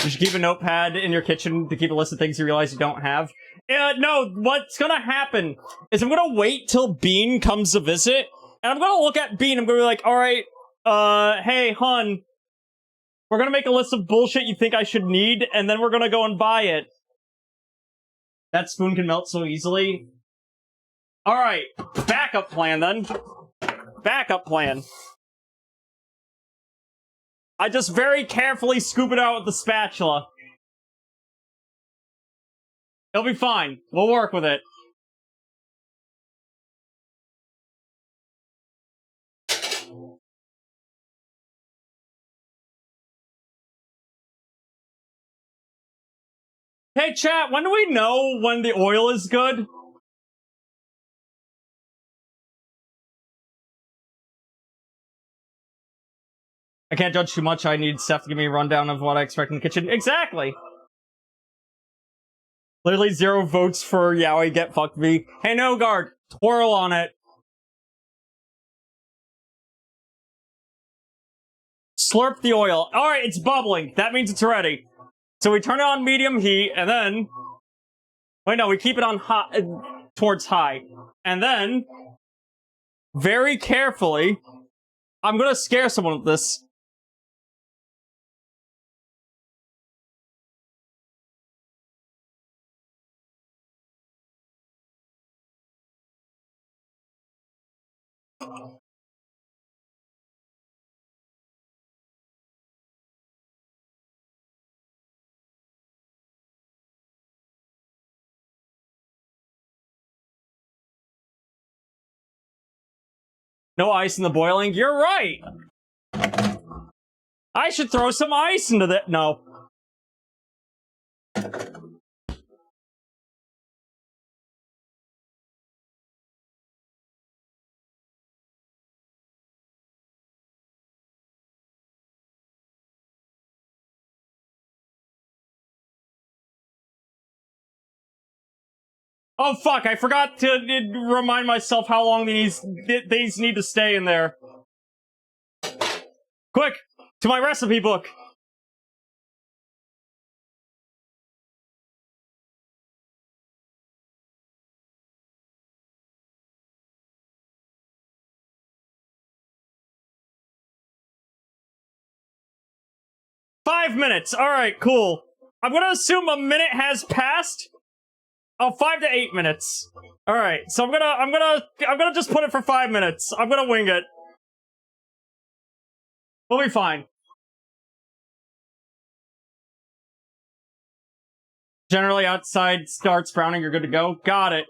You should keep a notepad in your kitchen to keep a list of things you realize you don't have. No, what's gonna happen is I'm gonna wait till Bean comes to visit, and I'm gonna look at Bean, I'm gonna be like, alright, hey, hun, we're gonna make a list of bullshit you think I should need, and then we're gonna go and buy it. That spoon can melt so easily. Alright, backup plan then. Backup plan. I just very carefully scoop it out with the spatula. It'll be fine. We'll work with it. Hey chat, when do we know when the oil is good? I can't judge too much. I need Steph to give me a rundown of what I expect in the kitchen. Exactly! Literally 0 votes for Yaoi Get Fucked Me. Hey, no guard, twirl on it. Slurp the oil. Alright, it's bubbling. That means it's ready. So we turn it on medium heat, and then... Wait, no, we keep it on high, towards high. And then... Very carefully... I'm gonna scare someone with this. No ice in the boiling? You're right! I should throw some ice into that. No. Oh fuck, I forgot to remind myself how long these need to stay in there. Quick! To my recipe book! "5 minutes! Alright, cool. I'm gonna assume a minute has passed. Oh, 5 to 8 minutes. Alright, so I'm gonna just put it for 5 minutes. I'm gonna wing it. We'll be fine. Generally outside starts browning, you're good to go. Got it.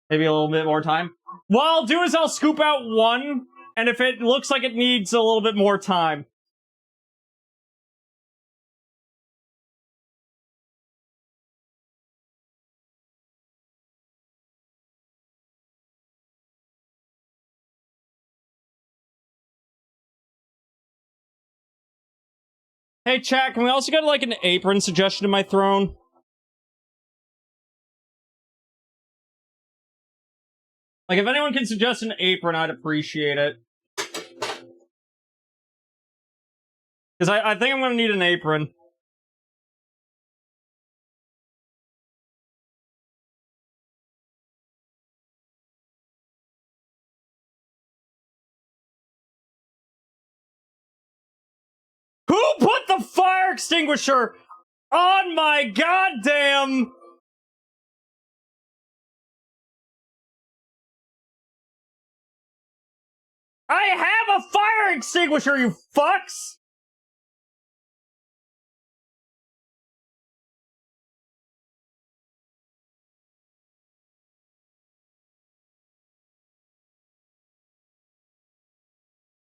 Maybe a little bit more time. What I'll do is I'll scoop out one, and if it looks like it needs a little bit more time. Hey chat, can we also get like an apron suggestion in my throne? Like, if anyone can suggest an apron, I'd appreciate it. Because I think I'm gonna need an apron. Who put the fire extinguisher on my goddamn... I have a fire extinguisher, you fucks!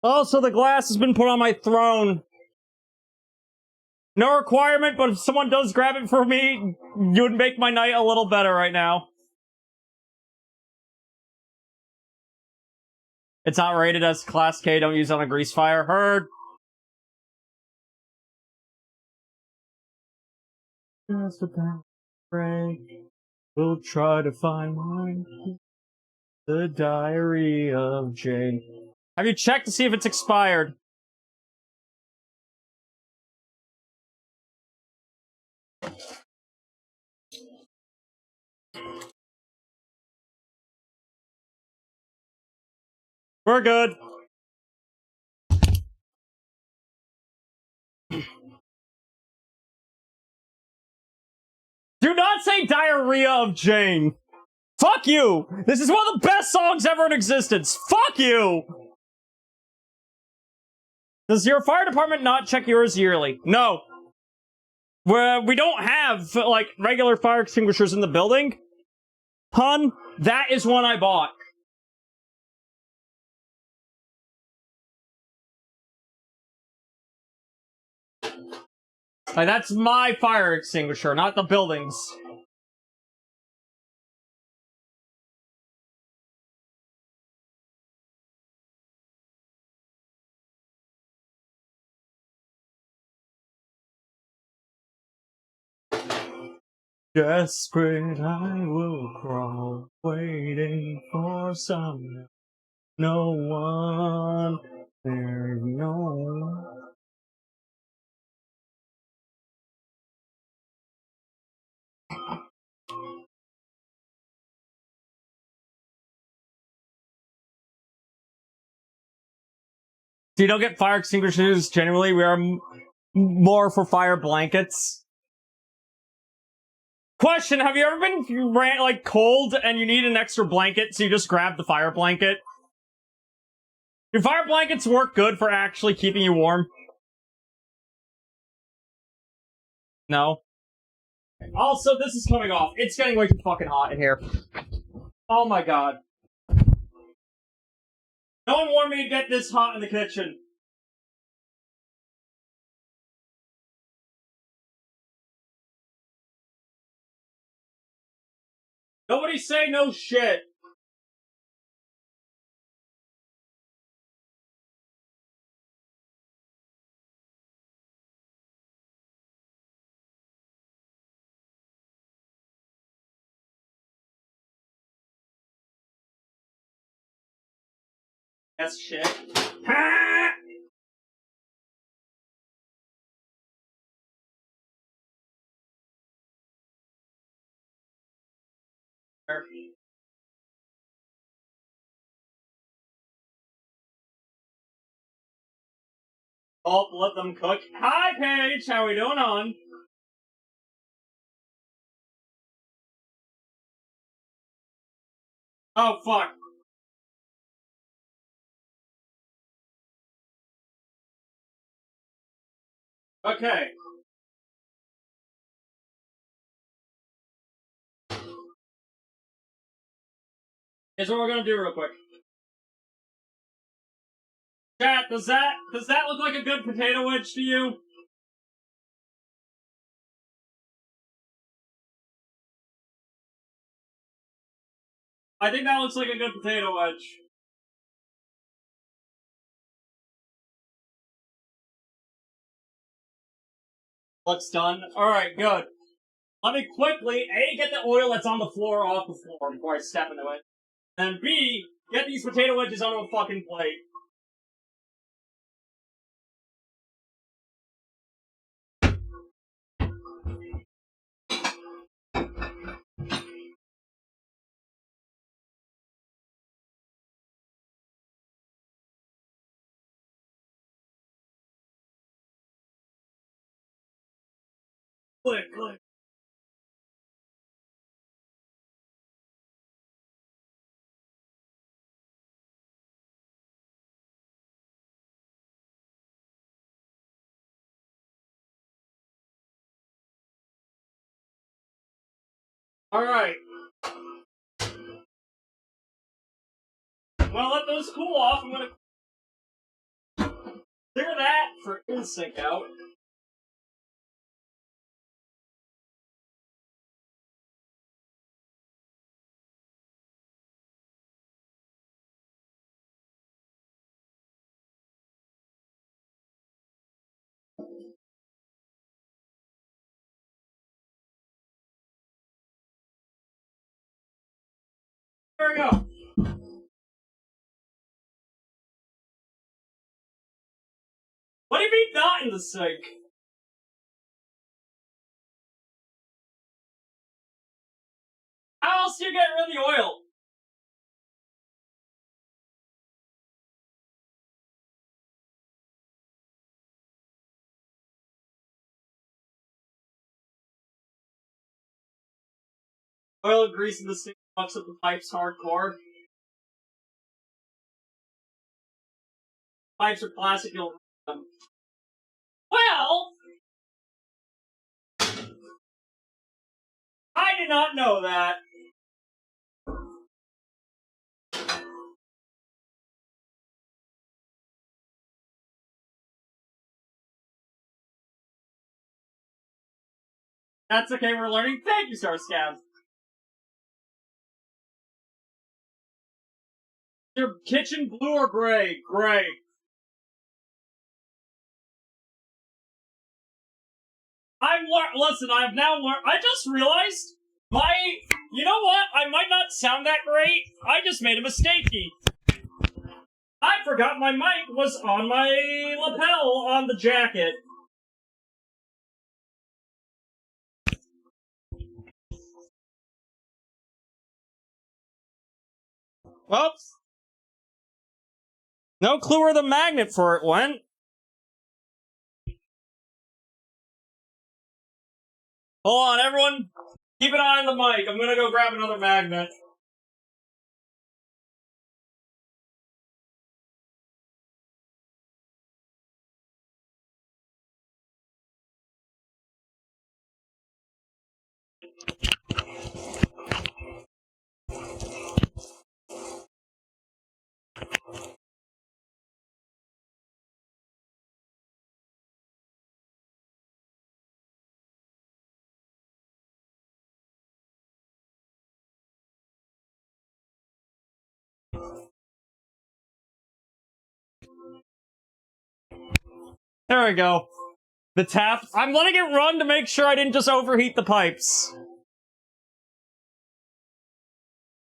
Also, the glass has been put on my throne. No requirement, but if someone does grab it for me, you would make my night a little better right now. It's not rated as Class K, don't use on a grease fire. Heard. break. We'll try to find mine. The Diary of Jane. Have you checked to see if it's expired? We're good. Do not say Diarrhea of Jane. Fuck you! This is one of the best songs ever in existence. Fuck you! Does your fire department not check yours yearly? No. We don't have, like, regular fire extinguishers in the building. Hun, that is one I bought. Like, that's my fire extinguisher, not the building's. Desperate, I will crawl, waiting for someone. No one, there's no one. So you don't get fire extinguishers generally. We are more for fire blankets. Question: have you ever been like cold and you need an extra blanket, so you just grab the fire blanket? Do fire blankets work good for actually keeping you warm? No. Also, this is coming off. It's getting way too fucking hot in here. Oh my god. No one warned me to get this hot in the kitchen. Nobody say no shit. That's shit. Ha! Oh, let them cook. Hi, Paige. How we doing on? Oh, fuck. Okay. Here's what we're gonna do real quick. Chat, does that look like a good potato wedge to you? I think that looks like a good potato wedge. Looks done. Alright, good. Let me quickly, A, get the oil that's on the floor off the floor before I step into it. And B, get these potato wedges onto a fucking plate. Click, click. Alright. I'm gonna let those cool off. I'm gonna clear that for insync out. There we go. What do you mean not in the sink? How else do you get rid of the oil? Oil and grease in the sink fucks up the pipes hardcore. Pipes are plastic, you'll ruin them. Well, I did not know that. That's okay, we're learning. Thank you, Star Scav. Your kitchen blue or gray? Gray. Listen, I've now learned. I just realized you know what? I might not sound that great. I just made a mistakey. I forgot my mic was on my lapel on the jacket. Oops. No clue where the magnet for it went. Hold on, everyone. Keep an eye on the mic. I'm gonna go grab another magnet. There we go. The tap. I'm letting it run to make sure I didn't just overheat the pipes.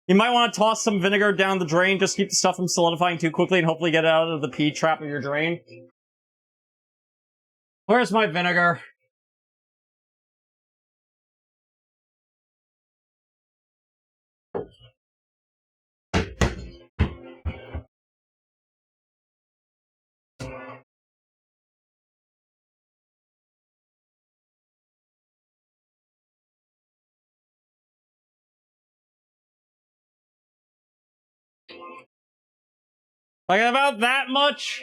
You might want to toss some vinegar down the drain, just keep the stuff from solidifying too quickly and hopefully get it out of the pee trap of your drain. Where's my vinegar? Like about that much?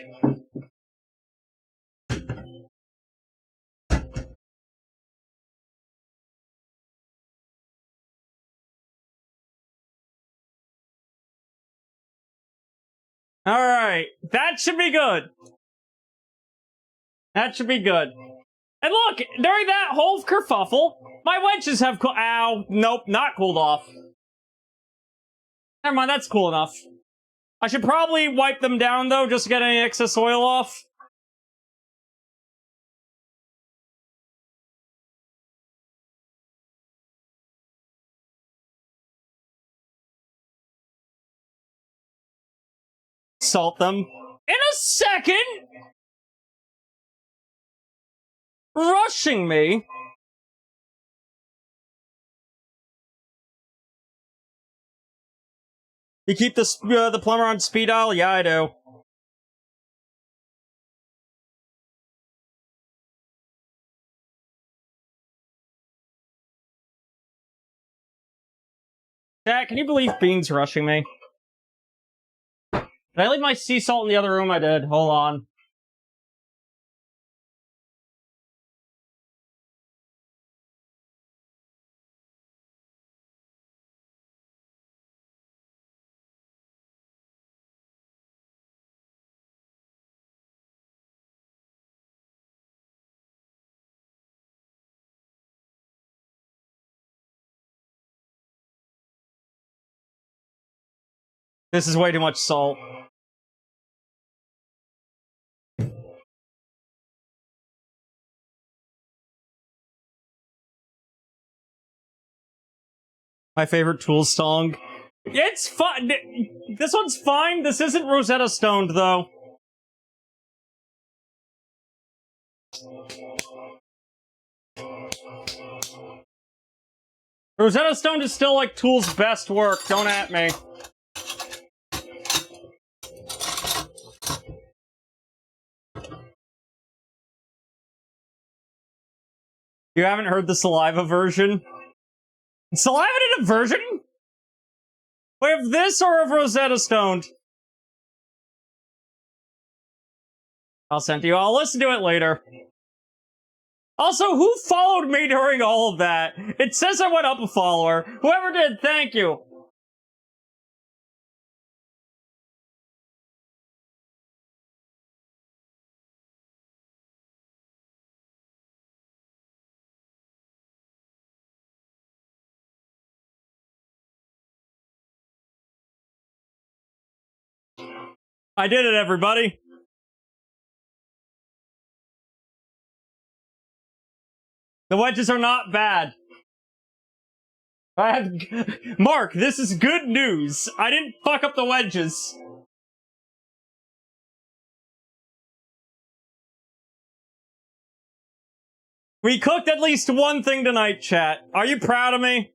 Alright, that should be good. That should be good. And look, during that whole kerfuffle, my wedges have ow, nope, not cooled off. Never mind, that's cool enough. I should probably wipe them down, though, just to get any excess oil off. Salt them. In a second! Rushing me? You keep the plumber on speed dial? Yeah, I do. Jack, can you believe Bean's rushing me? Did I leave my sea salt in the other room? I did. Hold on. This is way too much salt. My favorite tool song. It's fine. This one's fine. This isn't Rosetta Stoned, though. Rosetta Stone is still like Tool's best work. Don't at me. You haven't heard the Saliva version? Saliva did a version? Wait, of this or of Rosetta Stone? I'll send you. I'll listen to it later. Also, who followed me during all of that? It says I went up a follower. Whoever did, thank you. I did it, everybody. The wedges are not bad. Mark, this is good news. I didn't fuck up the wedges. We cooked at least one thing tonight, chat. Are you proud of me?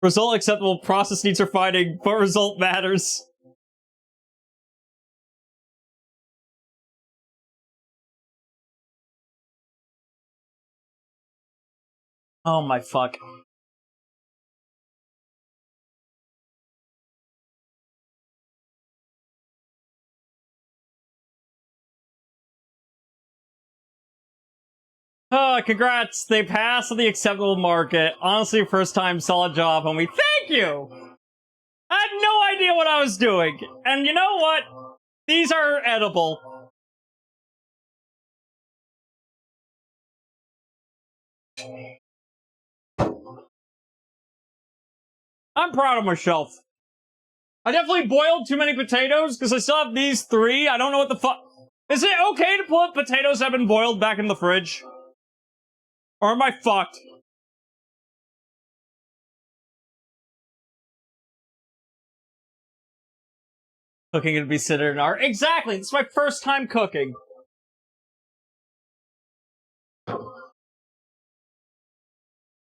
Result acceptable, process needs refining, but result matters. Oh my fuck. Oh, congrats. They passed the acceptable market. Honestly, first time, solid job, homie. Thank you! I had no idea what I was doing. And you know what? These are edible. I'm proud of myself. I definitely boiled too many potatoes, because I still have these 3. I don't know what the fuck... Is it okay to put potatoes that have been boiled back in the fridge? Or am I fucked? Cooking to be considered an art. Exactly! This is my first time cooking.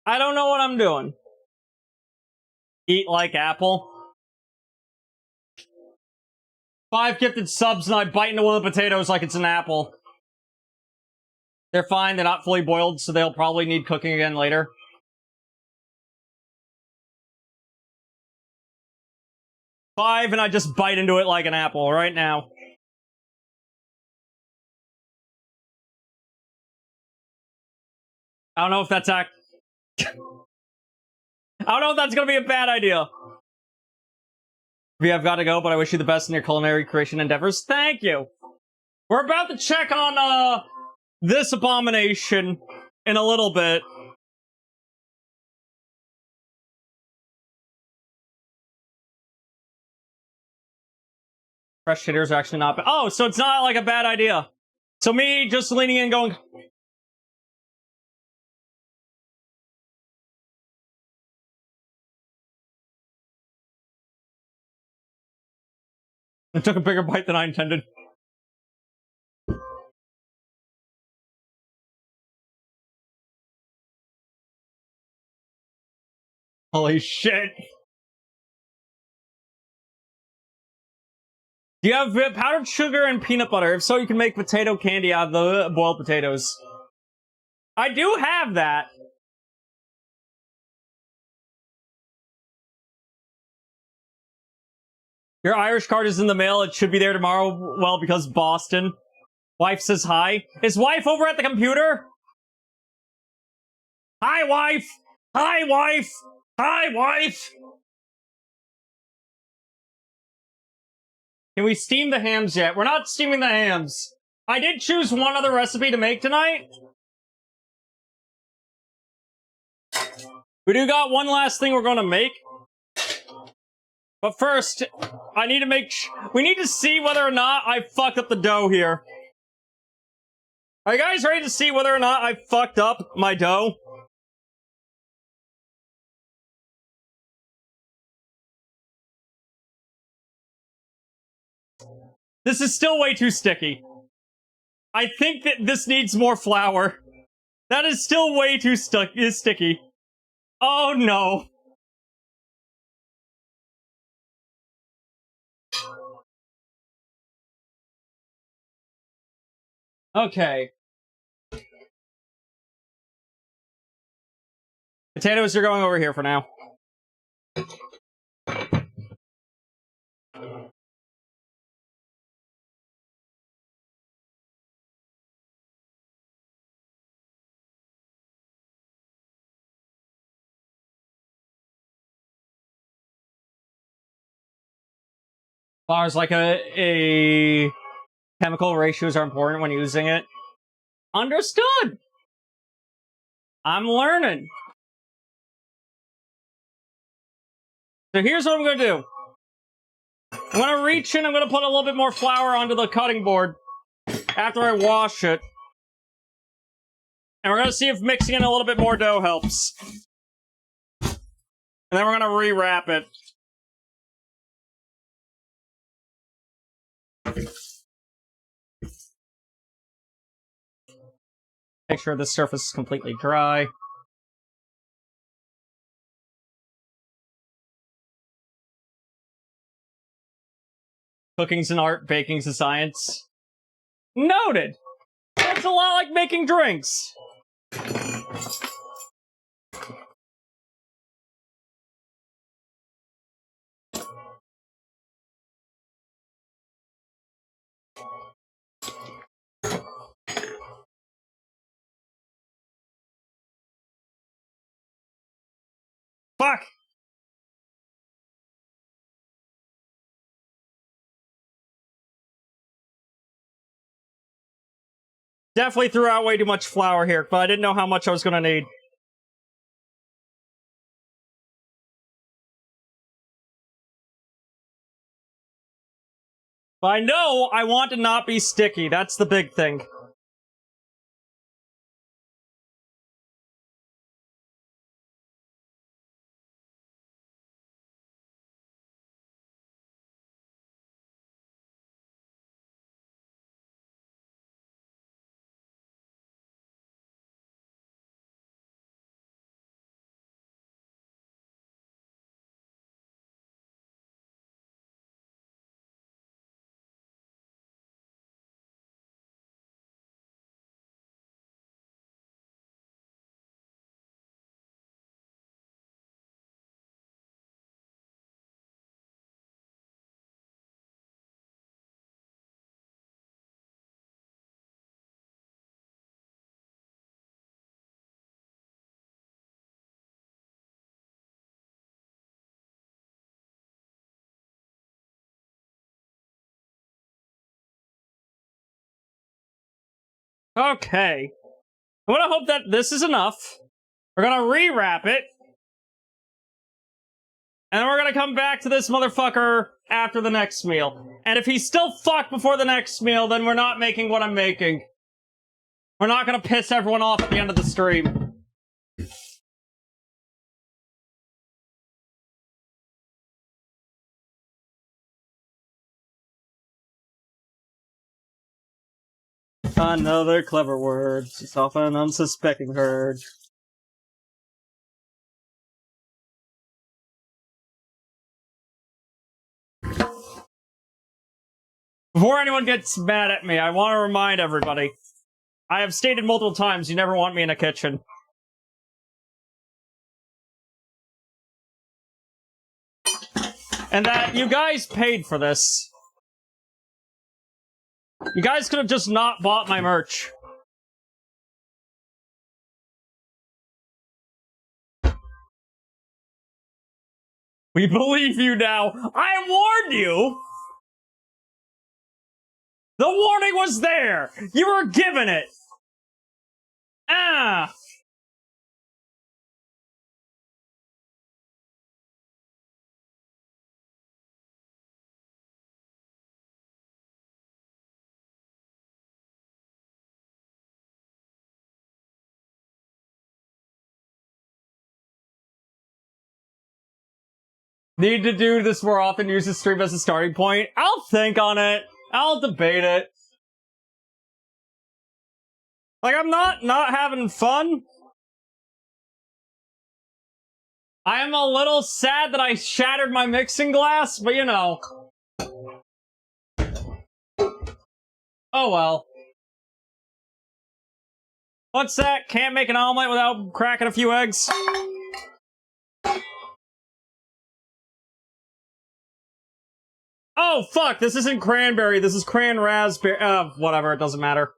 I don't know what I'm doing. Eat like apple. 5 gifted subs and I bite into one of the potatoes like it's an apple. They're fine, they're not fully boiled, so they'll probably need cooking again later. Five, and I just bite into it like an apple right now. I don't know if that's I don't know if that's gonna be a bad idea. We have got to go, but I wish you the best in your culinary creation endeavors. Thank you! We're about to check on, this abomination in a little bit. Fresh hitters are actually not bad. Oh, so it's not like a bad idea. So me just leaning in going... I took a bigger bite than I intended. Holy shit. Do you have powdered sugar and peanut butter? If so, you can make potato candy out of the boiled potatoes. I do have that. Your Irish card is in the mail. It should be there tomorrow. Well, because Boston. Wife says hi. Is wife over at the computer? Hi, wife! Hi, wife! Hi, wife! Can we steam the hams yet? We're not steaming the hams. I did choose one other recipe to make tonight. We do got one last thing we're going to make. But first, I need to we need to see whether or not I fucked up the dough here. Are you guys ready to see whether or not I fucked up my dough? This is still way too sticky. I think that this needs more flour. That is still way too sticky. Oh no. Okay. Potatoes, you're going over here for now. Flour's like a chemical ratios are important when using it. Understood! I'm learning. So here's what I'm gonna do. I'm gonna reach in, I'm gonna put a little bit more flour onto the cutting board after I wash it. And we're gonna see if mixing in a little bit more dough helps. And then we're gonna rewrap it. Make sure this surface is completely dry. Cooking's an art, baking's a science. Noted! It's a lot like making drinks. Fuck! Definitely threw out way too much flour here, but I didn't know how much I was gonna need. But I know I want to not be sticky. That's the big thing. Okay. I'm gonna hope that this is enough. We're gonna rewrap it. And then we're gonna come back to this motherfucker after the next meal. And if he's still fucked before the next meal, then we're not making what I'm making. We're not gonna piss everyone off at the end of the stream. Another clever word. It's often an unsuspecting herd. Before anyone gets mad at me, I want to remind everybody. I have stated multiple times you never want me in a kitchen. And that you guys paid for this. You guys could have just not bought my merch. We believe you now. I warned you! The warning was there! You were given it! Ah! Need to do this more often, use the stream as a starting point. I'll think on it. I'll debate it. Like, I'm not having fun. I am a little sad that I shattered my mixing glass, but you know. Oh well. What's that? Can't make an omelet without cracking a few eggs? Oh, fuck, this isn't cranberry, this is cran raspberry. Whatever, it doesn't matter.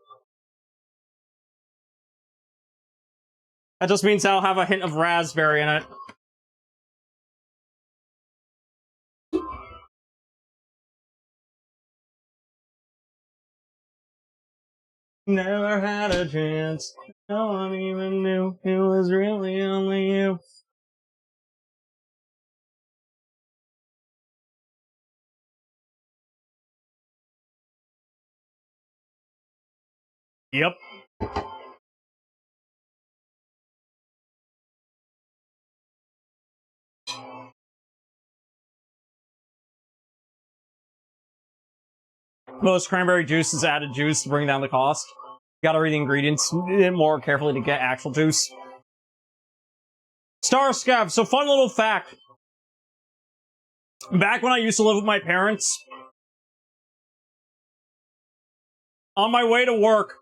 That just means I'll have a hint of raspberry in it. Never had a chance. No one even knew it was really only you. Yep. Most cranberry juice is added juice to bring down the cost. You gotta read the ingredients more carefully to get actual juice. Star Scav, so fun little fact. Back when I used to live with my parents, on my way to work,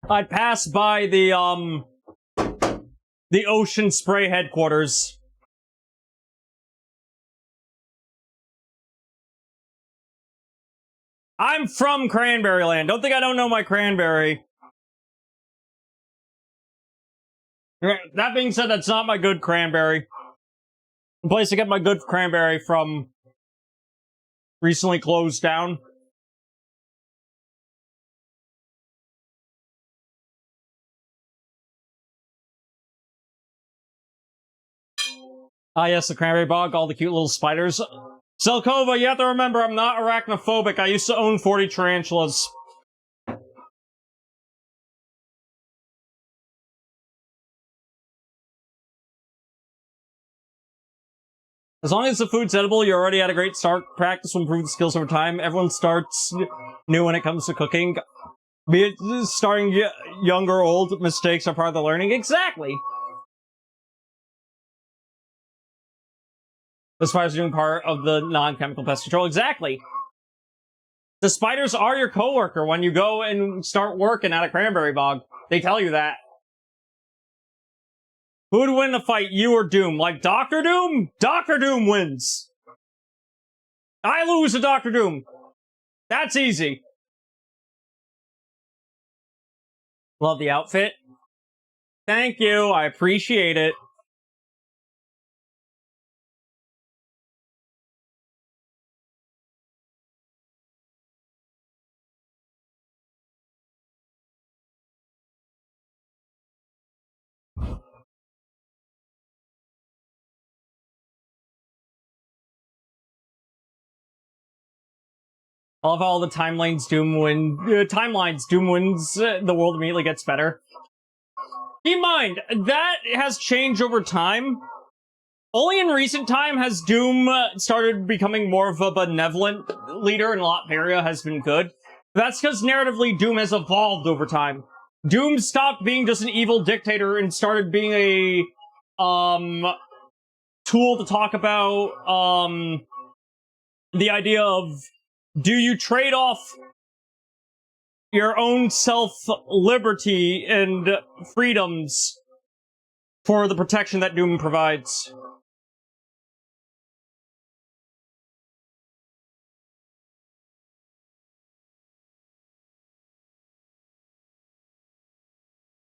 I'd pass by the Ocean Spray headquarters. I'm from Cranberry Land. Don't think I don't know my cranberry. That being said, that's not my good cranberry. The place to get my good cranberry from recently closed down. Ah, yes, the cranberry bog, all the cute little spiders. Zelkova, you have to remember, I'm not arachnophobic. I used to own 40 tarantulas. As long as the food's edible, you're already at a great start. Practice will improve the skills over time. Everyone starts new when it comes to cooking. Be it starting young or old, mistakes are part of the learning. Exactly! The spiders are doing part of the non-chemical pest control. Exactly! The spiders are your coworker when you go and start working at a cranberry bog. They tell you that. Who would win the fight, you or Doom? Like Dr. Doom? Dr. Doom wins! I lose to Dr. Doom! That's easy. Love the outfit. Thank you, I appreciate it. I love how all the timelines Doom wins, the world immediately gets better. Keep in mind, that has changed over time. Only in recent time has Doom started becoming more of a benevolent leader, and Latveria has been good. That's because narratively Doom has evolved over time. Doom stopped being just an evil dictator and started being a tool to talk about the idea of, do you trade off your own self-liberty and freedoms for the protection that Doom provides?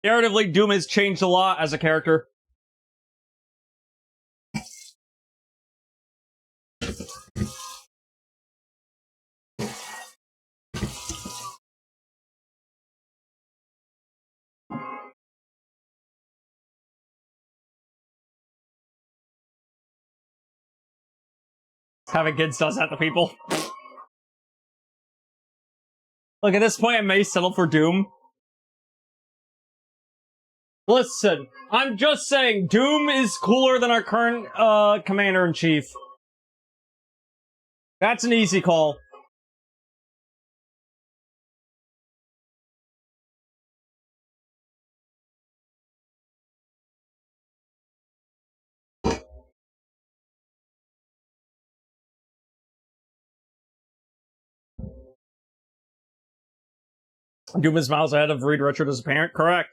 Narratively, Doom has changed a lot as a character. Having kids does that to people. Look, at this point, I may settle for Doom. Listen, I'm just saying, Doom is cooler than our current, Commander-in-Chief. That's an easy call. Doom is miles ahead of Reed Richards as a parent. Correct.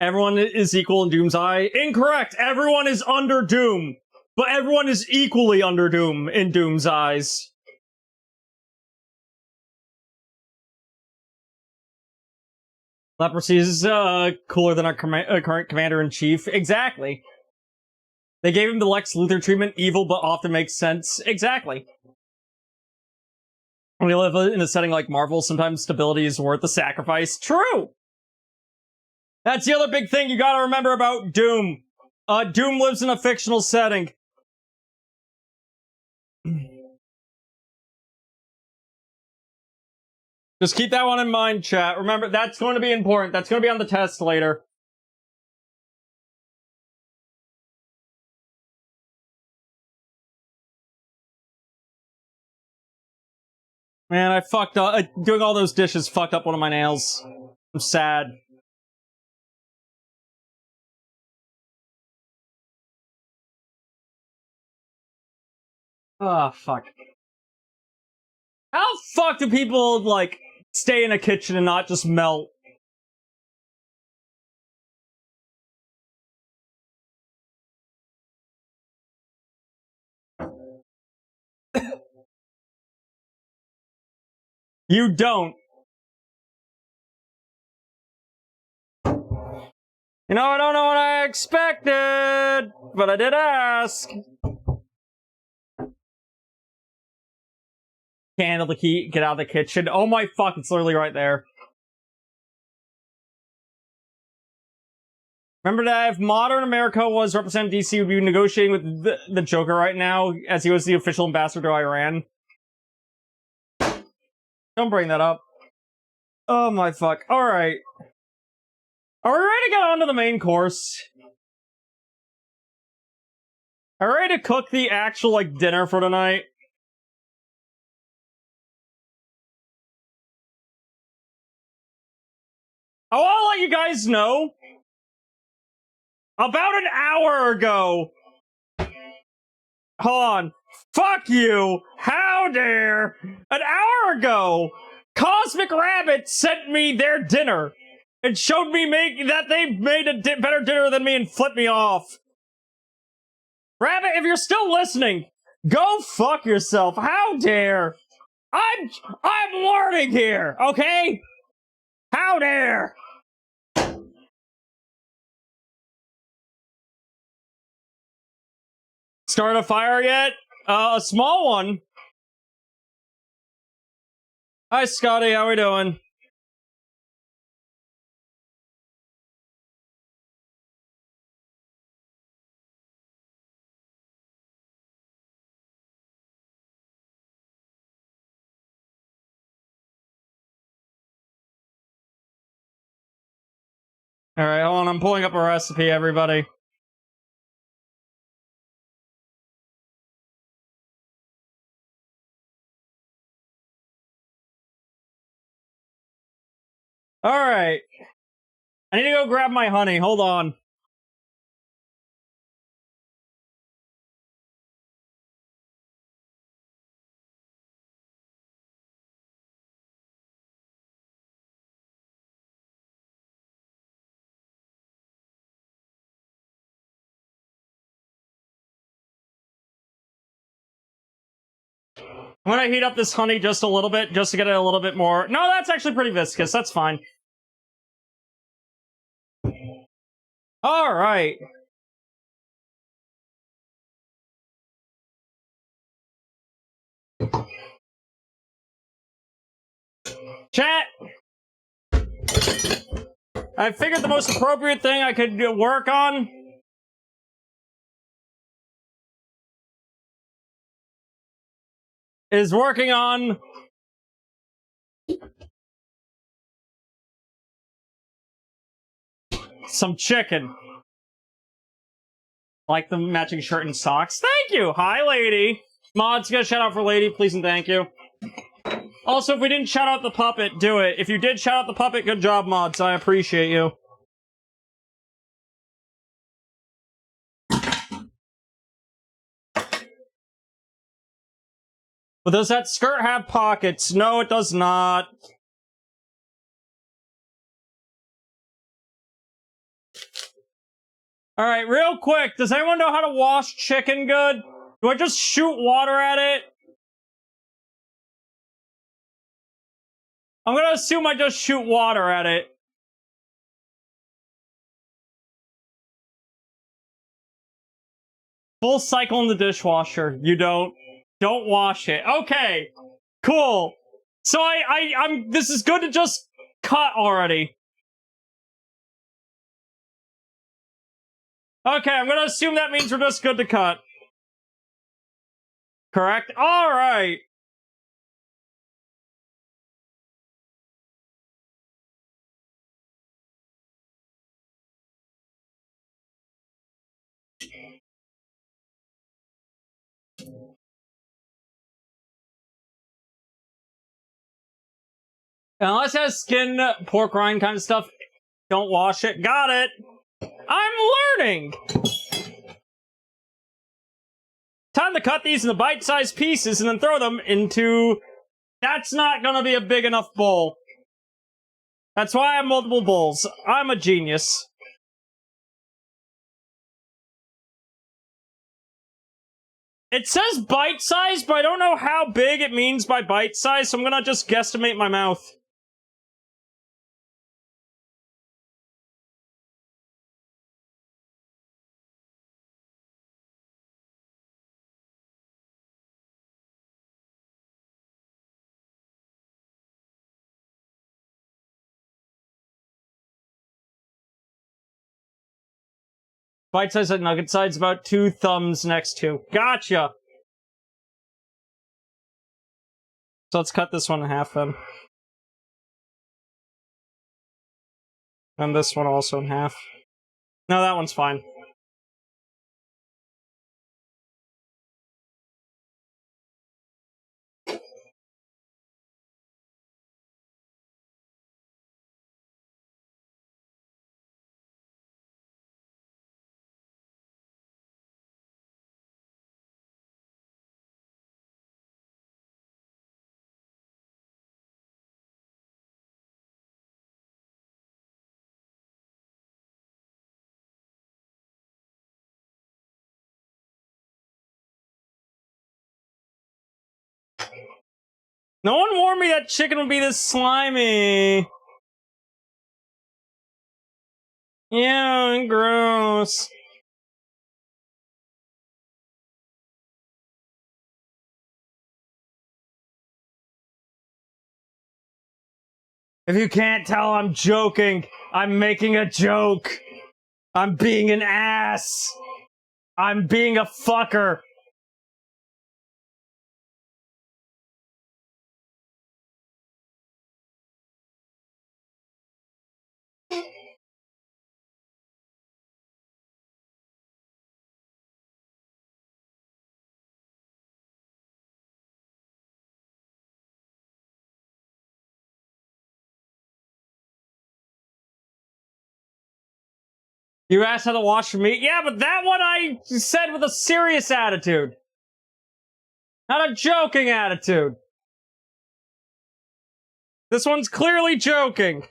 Everyone is equal in Doom's eye. Incorrect. Everyone is under Doom. But everyone is equally under Doom in Doom's eyes. Leprosy is cooler than our current Commander-in-Chief. Exactly. They gave him the Lex Luthor treatment. Evil, but often makes sense. Exactly. When we live in a setting like Marvel, sometimes stability is worth the sacrifice. True! That's the other big thing you gotta remember about Doom. Doom lives in a fictional setting. Just keep that one in mind, chat. Remember, that's going to be important. That's going to be on the test later. Man, I fucked up. Doing all those dishes fucked up one of my nails. I'm sad. Oh, fuck. How the fuck do people, like, stay in a kitchen and not just melt? You don't. You know, I don't know what I expected, but I did ask. Can't handle the heat, get out of the kitchen. Oh my fuck, it's literally right there. Remember that if modern America was representing DC, would be negotiating with the Joker right now, as he was the official ambassador to Iran. Don't bring that up. Oh my fuck. Alright. Are we ready to get on to the main course? Are we ready to cook the actual, like, dinner for tonight? I want to let you guys know, about an hour ago, hold on, fuck you, how dare, an hour ago, Cosmic Rabbit sent me their dinner, and showed me that they made a better dinner than me and flipped me off. Rabbit, if you're still listening, go fuck yourself, how dare. I'm learning here, okay? How dare. Start a fire yet? A small one. Hi, Scotty. How we doing? Alright, hold on. I'm pulling up a recipe, everybody. Alright. I need to go grab my honey. Hold on. I'm gonna heat up this honey just a little bit, just to get it a little bit more. No, that's actually pretty viscous. That's fine. Alright. Chat! I figured the most appropriate thing I could work on is working on some chicken. Like the matching shirt and socks. Thank you! Hi, lady! Mods, get a shout out for lady, please and thank you. Also, if we didn't shout out the puppet, do it. If you did shout out the puppet, good job, mods. I appreciate you. But does that skirt have pockets? No, it does not. Alright, real quick, does anyone know how to wash chicken good? Do I just shoot water at it? I'm gonna assume I just shoot water at it. Full cycle in the dishwasher. You don't wash it. Okay. Cool. So I'm this is good to just cut already. Okay, I'm gonna assume that means we're just good to cut. Correct? Alright. Unless it has skin, pork rind kind of stuff, don't wash it. Got it! I'm learning! Time to cut these into bite-sized pieces and then throw them into... That's not gonna be a big enough bowl. That's why I have multiple bowls. I'm a genius. It says bite-sized, but I don't know how big it means by bite-sized, so I'm gonna just guesstimate my mouth. Bite size at nugget size, about 2 thumbs next to. Gotcha! So let's cut this one in half then. And this one also in half. No, that one's fine. No one warned me that chicken would be this slimy. Yeah, gross. If you can't tell, I'm joking. I'm making a joke. I'm being an ass. I'm being a fucker. You asked how to wash meat? Yeah, but that one I said with a serious attitude. Not a joking attitude. This one's clearly joking.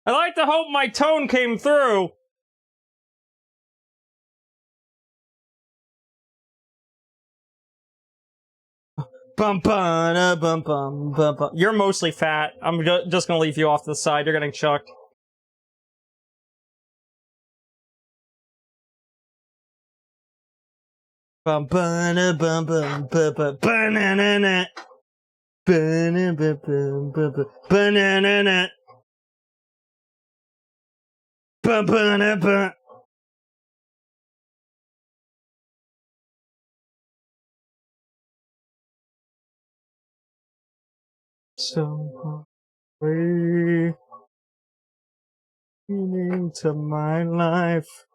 I like to hope my tone came through. Bum bum bum bum bum bum. You're mostly fat. I'm just gonna leave you off to the side. You're getting chucked. Bum bum bum bum bum banana banana banana banana. Somehow, way meaning to my life.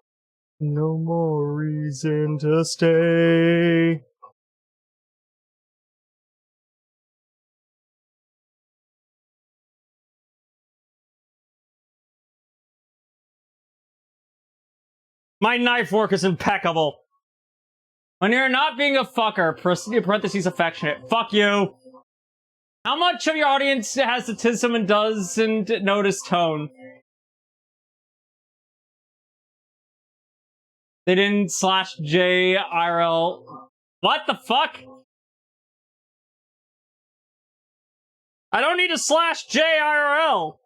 No more reason to stay. My knife work is impeccable. When you're not being a fucker, parentheses affectionate. Fuck you. How much of your audience has autism and doesn't notice tone? They didn't /J IRL. What the fuck? I don't need to /J IRL.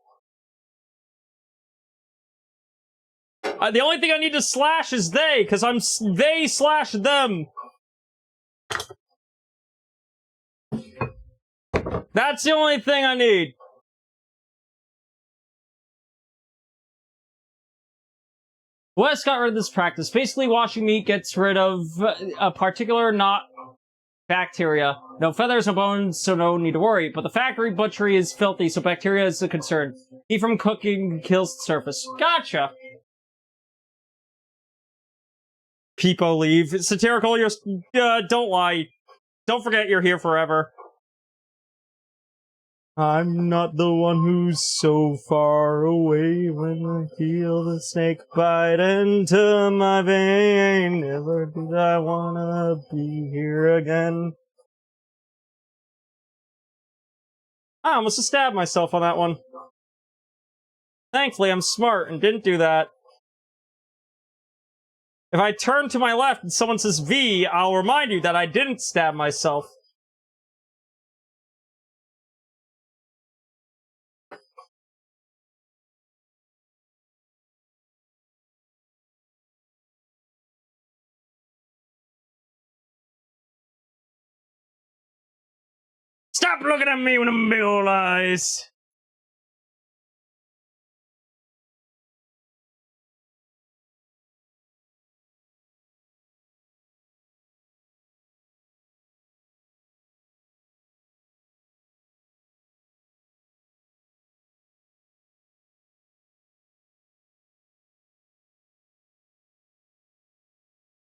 The only thing I need to slash is they, because I'm they / them. That's the only thing I need. Wes got rid of this practice. Basically, washing meat gets rid of a particular not bacteria. No feathers, no bones, so no need to worry. But the factory butchery is filthy, so bacteria is a concern. Heat from cooking kills the surface. Gotcha. Peepo leave. Satirical, you're... don't lie. Don't forget you're here forever. I'm not the one who's so far away when I feel the snake bite into my vein. Never did I wanna be here again. I almost stabbed myself on that one. Thankfully, I'm smart and didn't do that. If I turn to my left and someone says V, I'll remind you that I didn't stab myself. Stop looking at me with them big old eyes!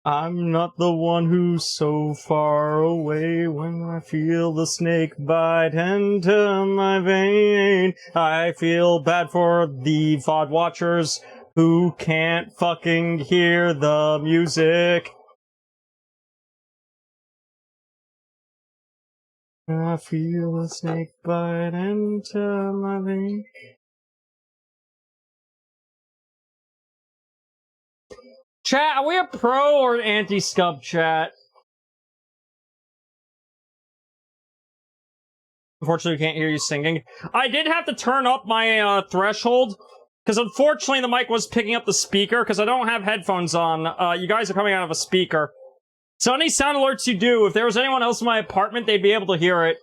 I'm not the one who's so far away when I feel the snake bite into my vein. I feel bad for the VOD watchers who can't fucking hear the music. I feel the snake bite into my vein. Chat, are we a pro or an anti-scub chat? Unfortunately, we can't hear you singing. I did have to turn up my threshold, because unfortunately the mic was picking up the speaker, because I don't have headphones on. You guys are coming out of a speaker. So any sound alerts you do, if there was anyone else in my apartment, they'd be able to hear it.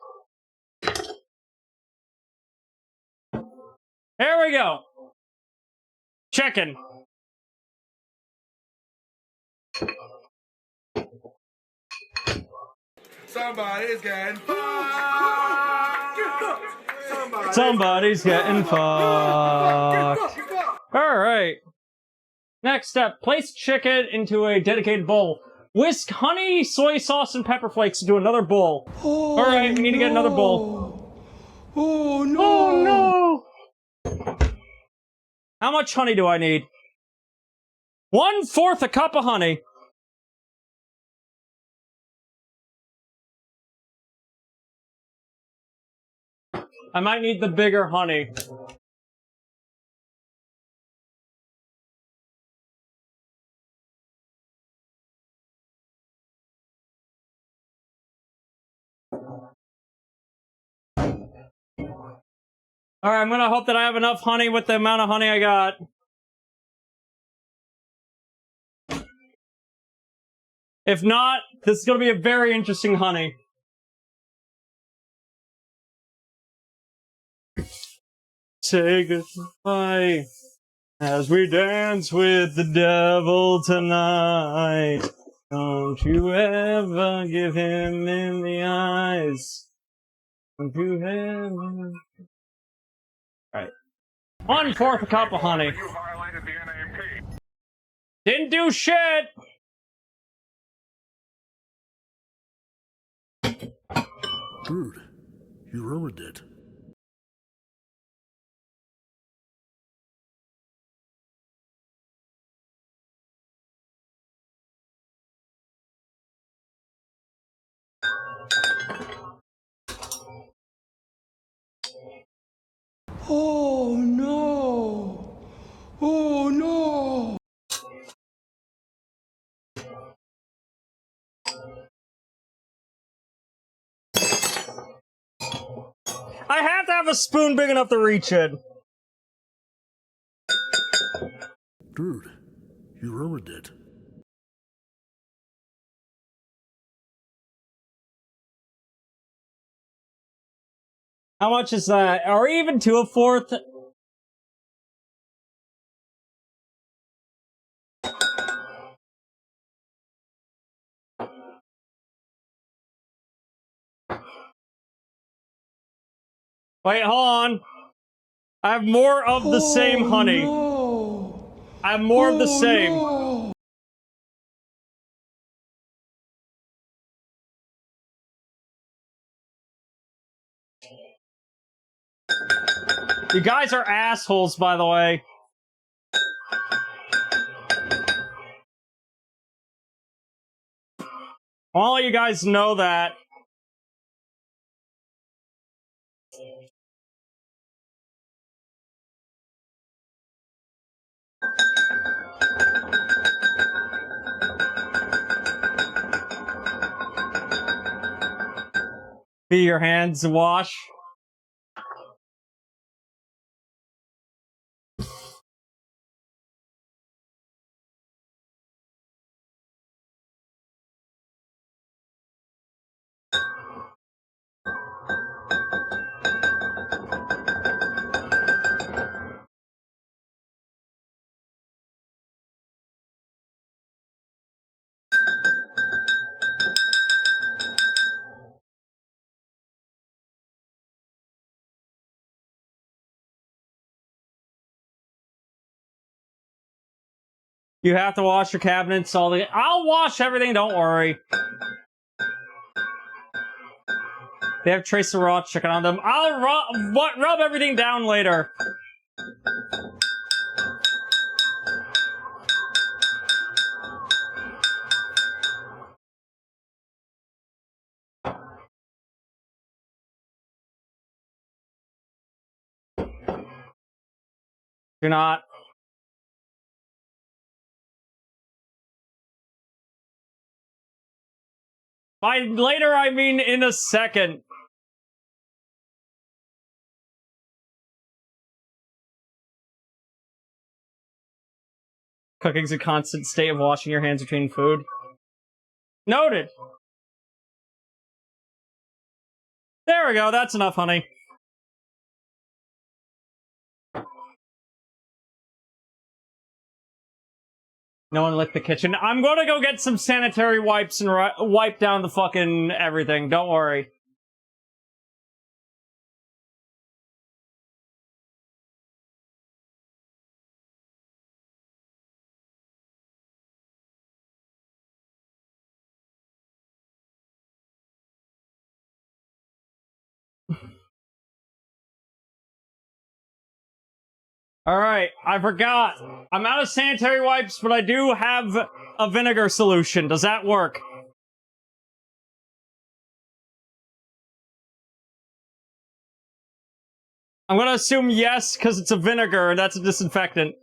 There we go. Checking. Somebody's getting fucked. Somebody's getting fucked. Alright. Next step, place chicken into a dedicated bowl. Whisk honey, soy sauce, and pepper flakes into another bowl. Oh, Alright, we need to get another bowl. Oh no! Oh no! How much honey do I need? 1/4 a cup of honey. I might need the bigger honey. Alright, I'm gonna hope that I have enough honey with the amount of honey I got. If not, this is gonna be a very interesting honey. Say goodbye as we dance with the devil tonight. Don't you ever give him in the eyes. Alright. 1/4 cup of honey. You violated the NAMP. Didn't do shit! Dude, you ruined it. Oh no! Oh no! I have to have a spoon big enough to reach it. Dude, you ruined it. How much is that? Are we even to a fourth? Wait, hold on. I have more of the same honey. No. I have more of the Oh, same. no. You guys are assholes, by the way. I'll let you guys know that. Be your hands wash. You have to wash your cabinets. I'll wash everything. Don't worry. They have trace of raw chicken on them. I'll rub everything down later. Do not. By later, I mean in a second. Cooking's a constant state of washing your hands between food. Noted. There we go. That's enough, honey. No one licked the kitchen. I'm gonna go get some sanitary wipes and wipe down the fucking everything. Don't worry. Alright, I forgot. I'm out of sanitary wipes, but I do have a vinegar solution. Does that work? I'm gonna assume yes, because it's a vinegar, and that's a disinfectant.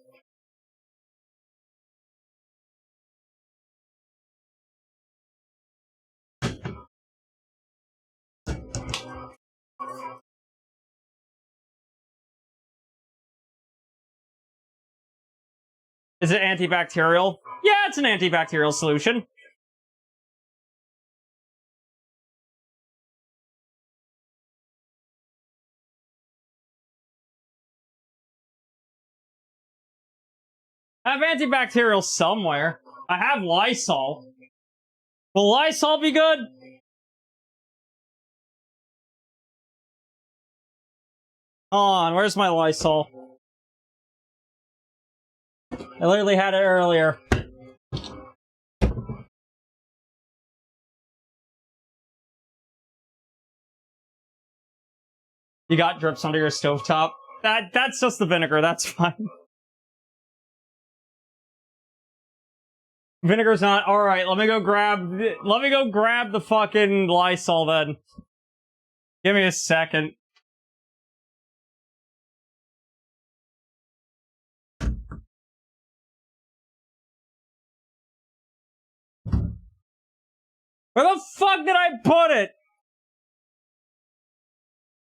Is it antibacterial? Yeah, it's an antibacterial solution. I have antibacterial somewhere. I have Lysol. Will Lysol be good? Hold on, where's my Lysol? I literally had it earlier. You got drips under your stovetop? That's just the vinegar, that's fine. Vinegar's not alright, let me go grab the fucking Lysol then. Give me a second. Where the fuck did I put it?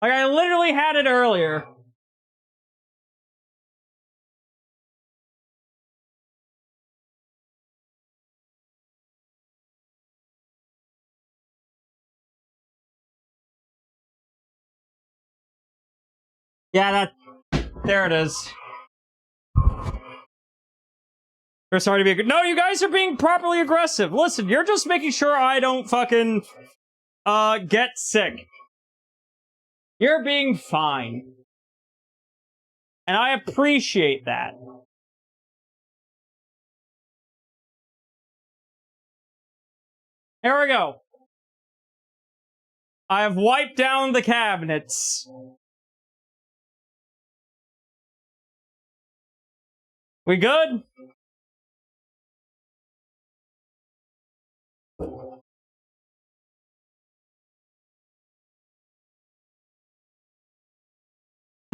Like, I literally had it earlier. Yeah, there it is. We're sorry to be. No, you guys are being properly aggressive. Listen, you're just making sure I don't fucking get sick. You're being fine, and I appreciate that. Here we go. I have wiped down the cabinets. We good?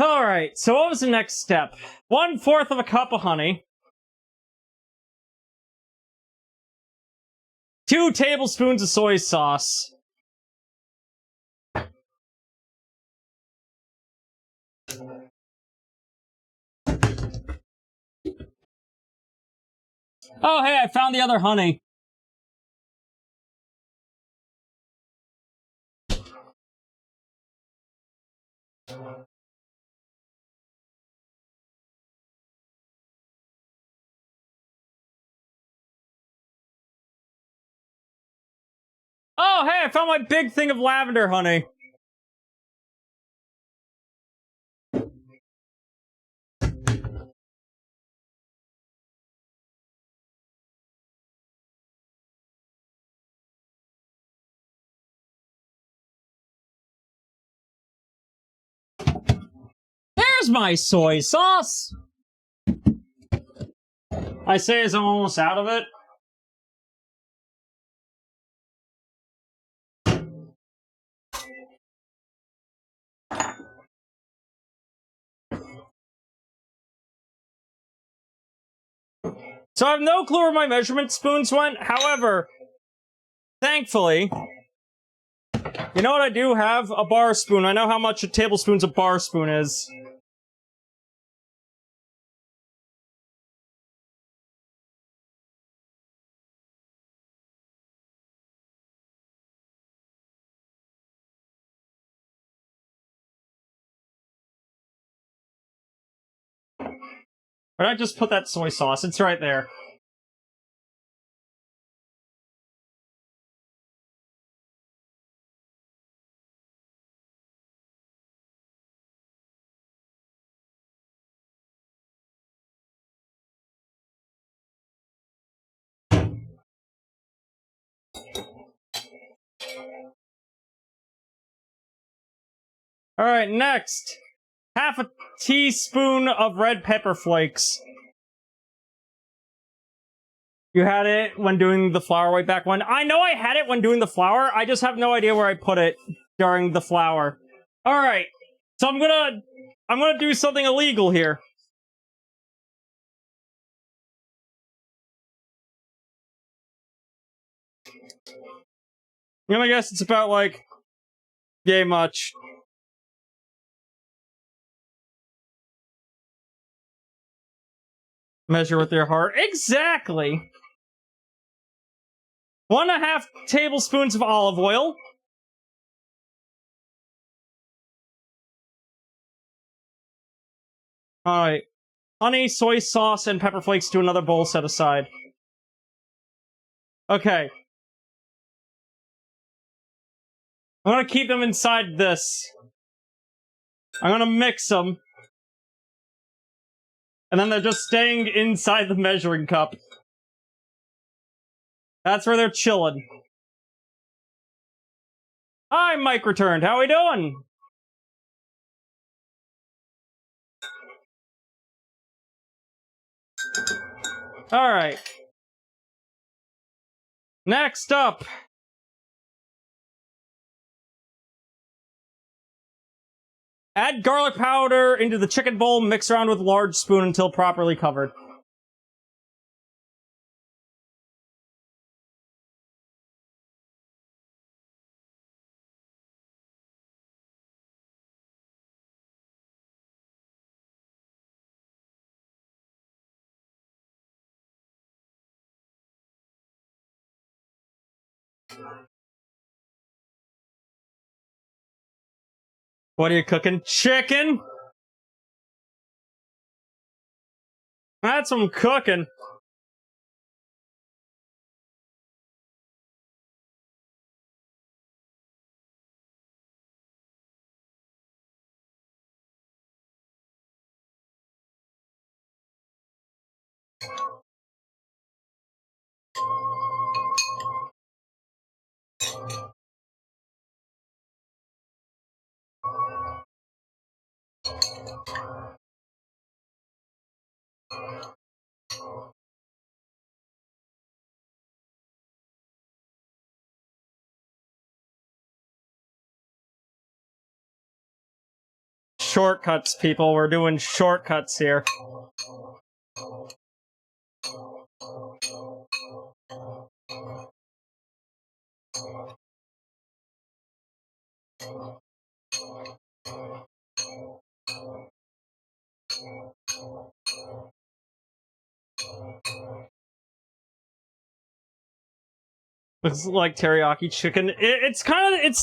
Alright, so what was the next step? 1/4 of a cup of honey. 2 tablespoons of soy sauce. Oh, hey, I found the other honey. Oh, hey, I found my big thing of lavender honey. There's my soy sauce! I say as I'm almost out of it. So I have no clue where my measurement spoons went. However, thankfully, you know what I do have? A bar spoon. I know how much a tablespoon's a bar spoon is. Where did I just put that soy sauce? It's right there. Alright, next. 1/2 teaspoon of red pepper flakes. You had it when doing the flour way back when. I know I had it when doing the flour. I just have no idea where I put it during the flour. Alright. So I'm gonna do something illegal here. I'm gonna guess it's about, like, yay much. Measure with your heart. Exactly! 1.5 tablespoons of olive oil. Alright. Honey, soy sauce, and pepper flakes to another bowl set aside. Okay. I'm gonna keep them inside this. I'm gonna mix them. And then they're just staying inside the measuring cup. That's where they're chilling. Hi, Mike returned. How we doing? Alright. Next up. Add garlic powder into the chicken bowl, mix around with a large spoon until properly covered. What are you cooking? Chicken? That's what I'm cooking. Shortcuts, people. We're doing shortcuts here. Looks like teriyaki chicken. It's kind of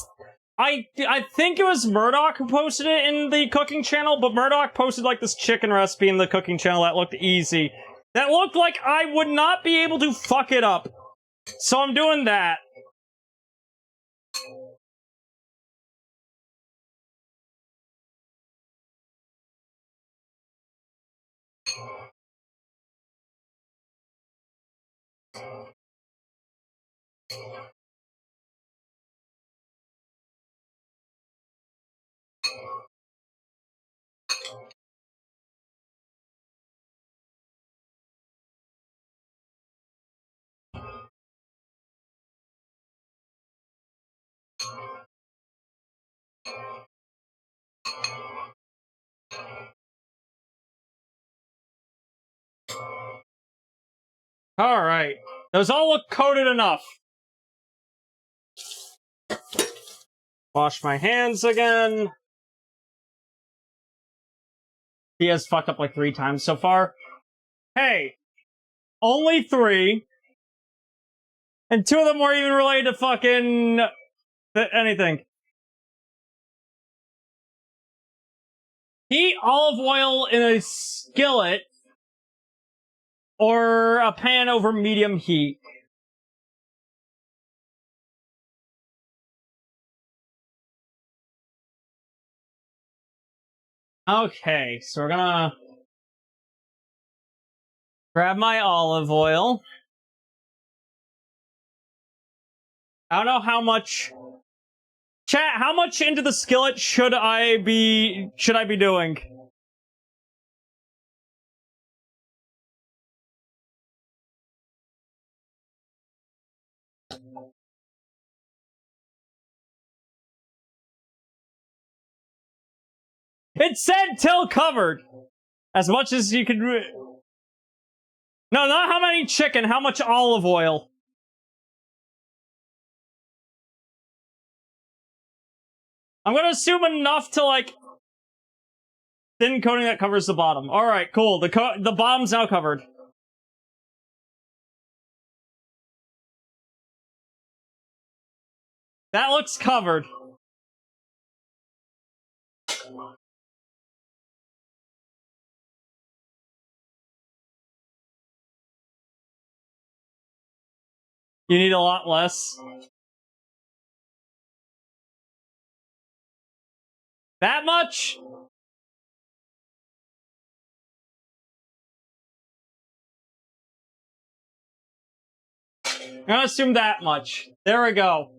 I think it was Murdoch who posted it in the cooking channel, but Murdoch posted like this chicken recipe in the cooking channel that looked easy. That looked like I would not be able to fuck it up. So I'm doing that. Alright. Those all look coated enough. Wash my hands again. He has fucked up like 3 times so far. Hey! Only 3. And 2 of them weren't even related to fucking... anything. Heat olive oil in a skillet or a pan over medium heat. Okay, so we're gonna grab my olive oil. I don't know how much... Chat, how much into the skillet should I be doing? It said till covered! As much as you could... No, not how many chicken, how much olive oil. I'm gonna assume enough to, like... thin coating that covers the bottom. Alright, cool. The bottom's now covered. That looks covered. You need a lot less. That much? I'm gonna assume that much. There we go.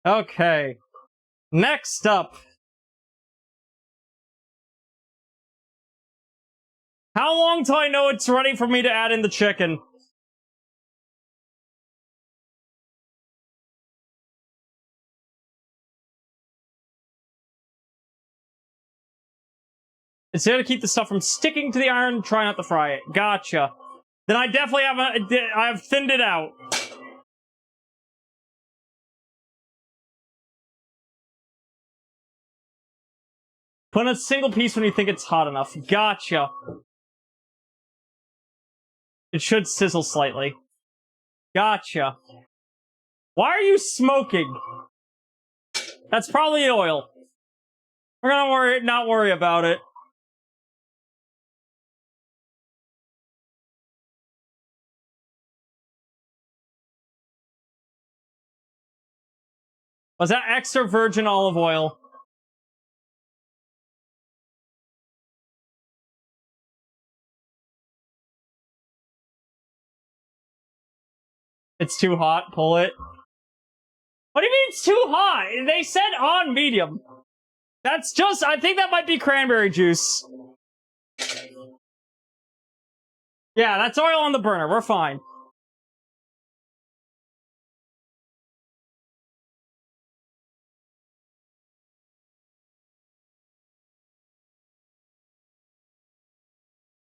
Okay. Next up. How long till I know it's ready for me to add in the chicken? It's there to keep the stuff from sticking to the iron, try not to fry it. Gotcha. Then I definitely I've thinned it out. Put in a single piece when you think it's hot enough. Gotcha. It should sizzle slightly. Gotcha. Why are you smoking? That's probably oil. We're gonna not worry about it. Was that extra virgin olive oil? It's too hot. Pull it. What do you mean it's too hot? They said on medium. That's just... I think that might be cranberry juice. Yeah, that's oil on the burner. We're fine.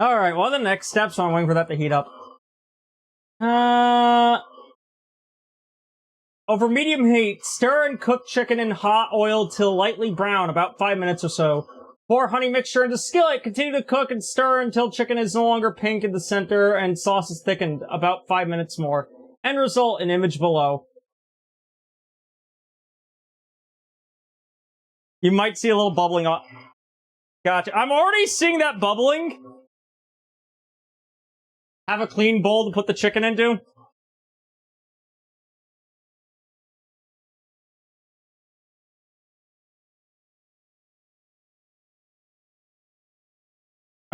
Alright, what are the next steps? So I'm waiting for that to heat up. Over medium heat, stir and cook chicken in hot oil till lightly brown, about 5 minutes or so. Pour honey mixture into skillet, continue to cook and stir until chicken is no longer pink in the center and sauce is thickened, about 5 minutes more. End result in image below. You might see a little bubbling up. Gotcha. I'm already seeing that bubbling. Have a clean bowl to put the chicken into.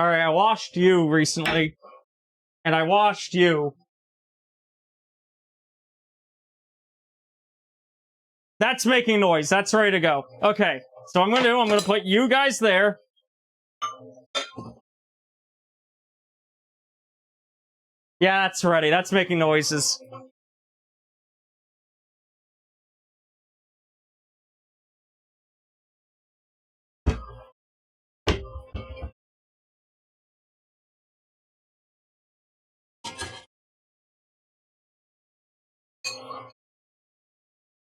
Alright, I washed you recently. And I washed you. That's making noise. That's ready to go. Okay, so I'm gonna put you guys there. Yeah, that's ready. That's making noises.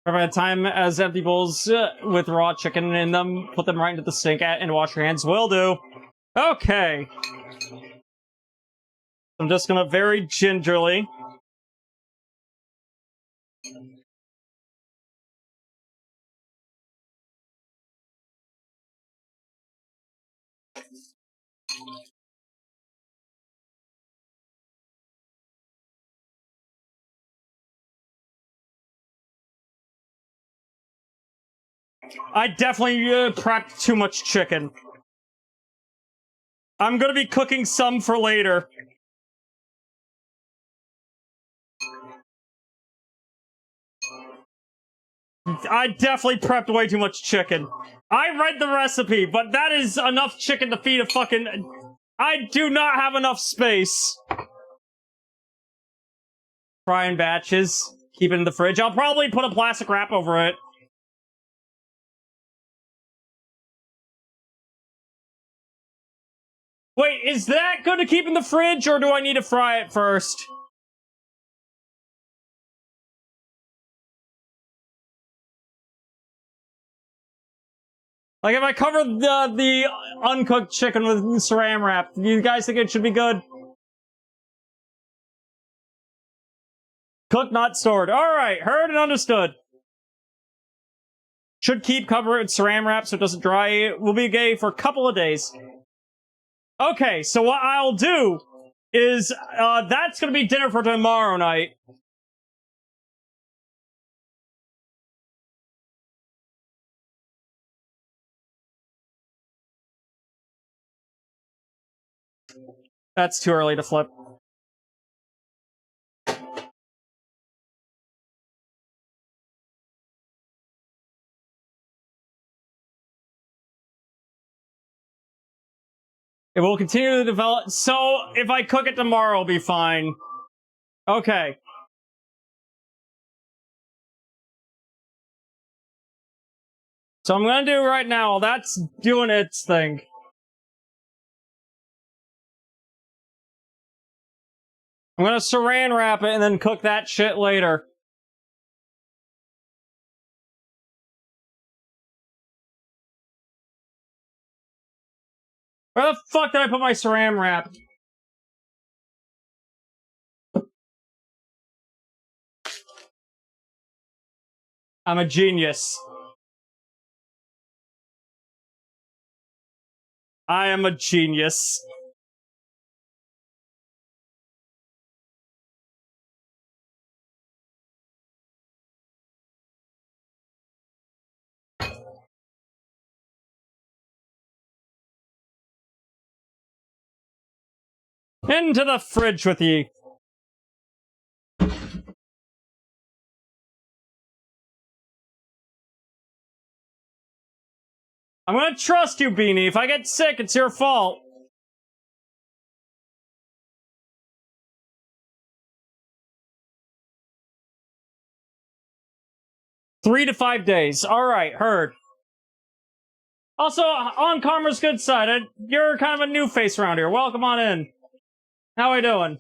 Provide time as empty bowls with raw chicken in them. Put them right into the sink and wash your hands. Will do. Okay. I'm just gonna very gingerly. I definitely prepped too much chicken. I'm gonna be cooking some for later. I definitely prepped way too much chicken. I read the recipe, but that is enough chicken to feed a fucking... I do not have enough space. Fry in batches. Keep it in the fridge. I'll probably put a plastic wrap over it. Wait, is that good to keep in the fridge, or do I need to fry it first? Like, if I cover the uncooked chicken with saran wrap, do you guys think it should be good? Cooked, not stored. Alright, heard and understood. Should keep cover it with saran wrap so it doesn't dry. It will be gay for a couple of days. Okay, so what I'll do is, that's gonna be dinner for tomorrow night. That's too early to flip. It will continue to develop. So, if I cook it tomorrow, it'll be fine. Okay. So I'm gonna do right now, that's doing its thing. I'm gonna saran wrap it and then cook that shit later. Where the fuck did I put my saran wrap? I'm a genius. I am a genius. Into the fridge with you. I'm gonna trust you, Beanie. If I get sick, it's your fault. Three to 5 days. Alright, heard. Also, on Karma's good side, you're kind of a new face around here. Welcome on in. How we doing?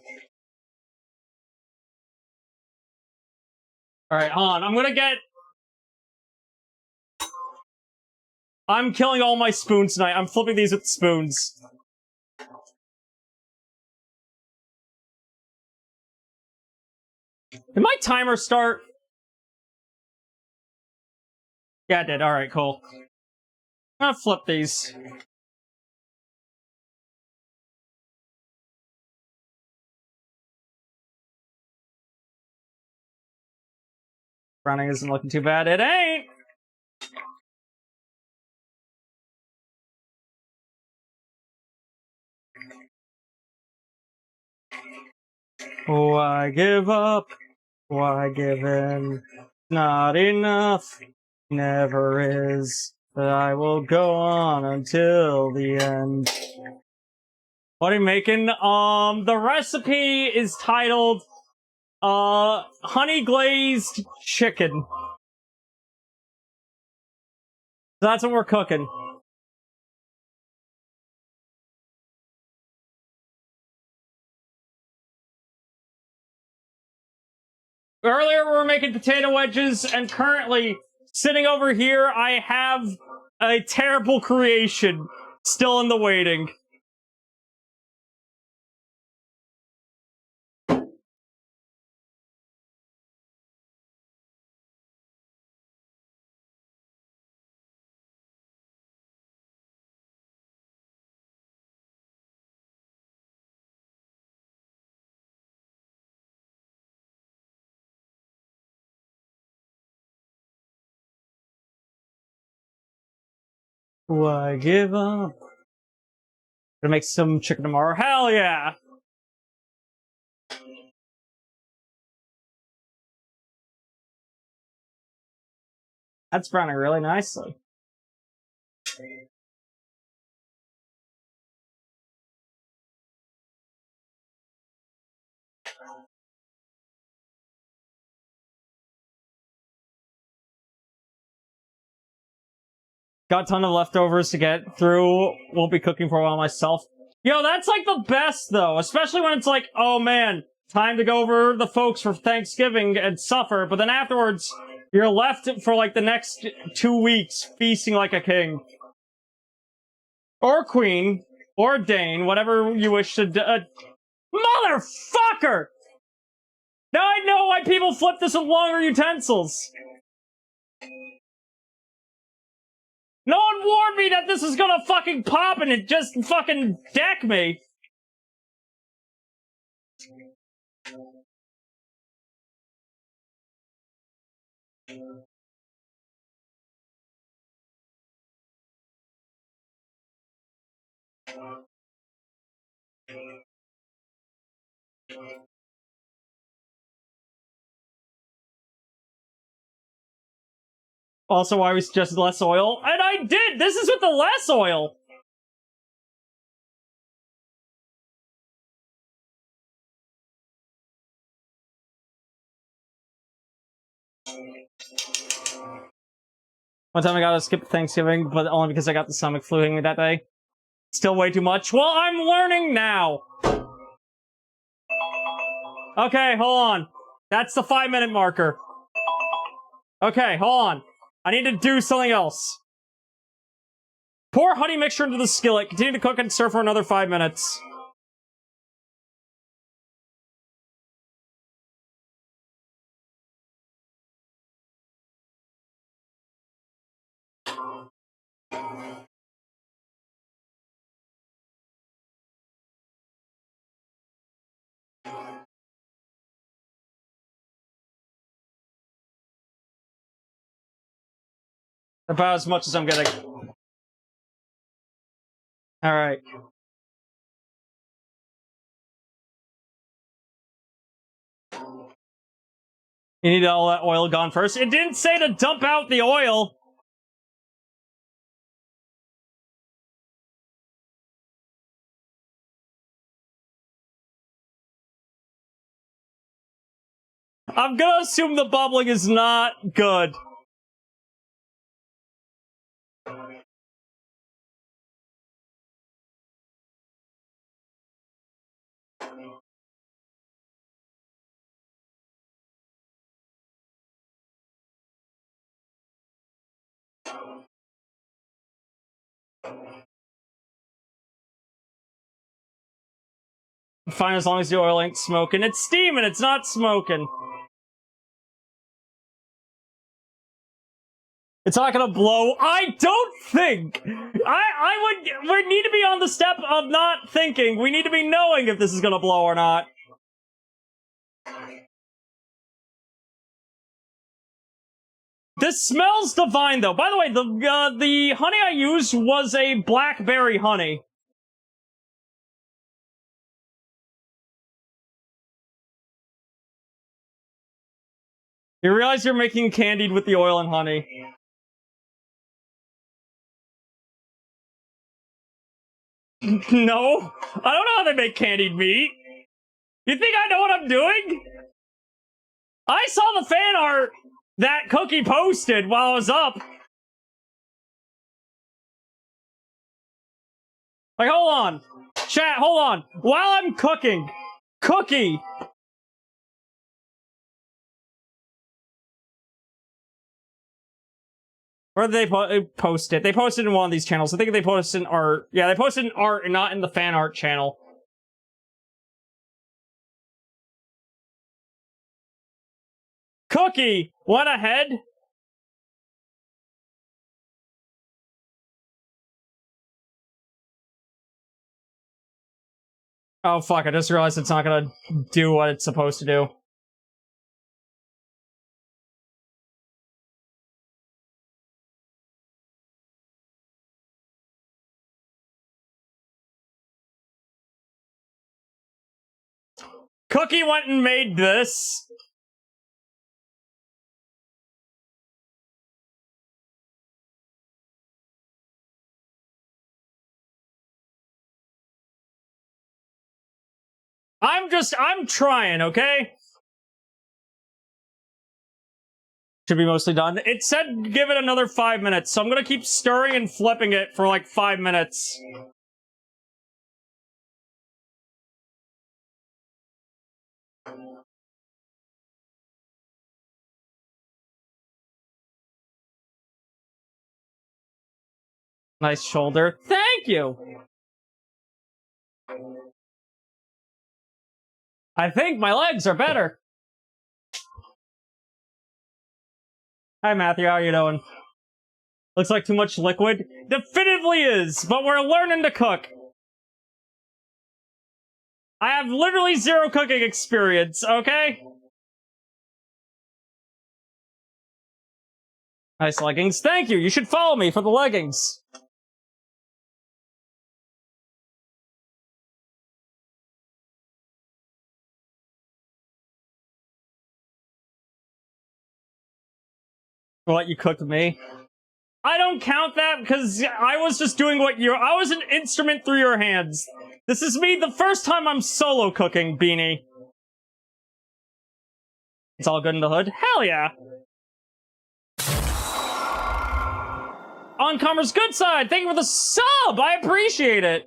Alright, hold on. I'm killing all my spoons tonight. I'm flipping these with spoons. Did my timer start? Yeah, it did. Alright, cool. I'm gonna flip these. Browning isn't looking too bad. It ain't! Why give up? Why give in? Not enough. Never is. But I will go on until the end. What are you making? The recipe is titled, honey glazed chicken. That's what we're cooking. Earlier we were making potato wedges, and currently, sitting over here, I have a terrible creation still in the waiting. Why give up? Gonna make some chicken tomorrow. Hell yeah! That's browning really nicely. Got a ton of leftovers to get through. Won't be cooking for a while myself. Yo, that's like the best though, especially when it's like, oh man, time to go over the folks for Thanksgiving and suffer, but then afterwards, you're left for like the next 2 weeks feasting like a king. Or queen, or Dane, whatever you wish to do. Motherfucker! Now I know why people flip this with longer utensils. No one warned me that this is gonna fucking pop and it just fucking deck me. Also, why we suggested less oil. And I did! This is with the less oil! One time I gotta skip Thanksgiving, but only because I got the stomach flu hitting me that day. Still way too much. Well, I'm learning now! Okay, hold on. That's the 5-minute marker. Okay, hold on. I need to do something else. Pour honey mixture into the skillet. Continue to cook and stir for another 5 minutes. About as much as I'm getting. Alright. You need all that oil gone first. It didn't say to dump out the oil! I'm gonna assume the bubbling is not good. Fine as long as the oil ain't smoking. It's steaming, it's not smoking. It's not gonna blow. I don't think. We need to be on the step of not thinking. We need to be knowing if this is gonna blow or not. This smells divine, though. By the way, the honey I used was a blackberry honey. You realize you're making candied with the oil and honey. No, I don't know how they make candied meat. You think I know what I'm doing? I saw the fan art that Cookie posted while I was up. Like, hold on. Chat, hold on. While I'm cooking, Cookie. Where did they post it? They posted in one of these channels. I think they posted in art. Yeah, they posted in art and not in the fan art channel. Cookie went ahead. Oh, fuck. I just realized it's not gonna do what it's supposed to do. Cookie went and made this. I'm trying, okay? Should be mostly done. It said give it another 5 minutes, so I'm gonna keep stirring and flipping it for like 5 minutes. Nice shoulder. Thank you! I think my legs are better. Hi, Matthew. How are you doing? Looks like too much liquid. Definitively is, but we're learning to cook. I have literally zero cooking experience, okay? Nice leggings. Thank you. You should follow me for the leggings. What, you cooked me? I don't count that because I was just doing what you... I was an instrument through your hands. This is me the first time I'm solo cooking, Beanie. It's all good in the hood? Hell yeah. On Commer's good side, thank you for the sub! I appreciate it!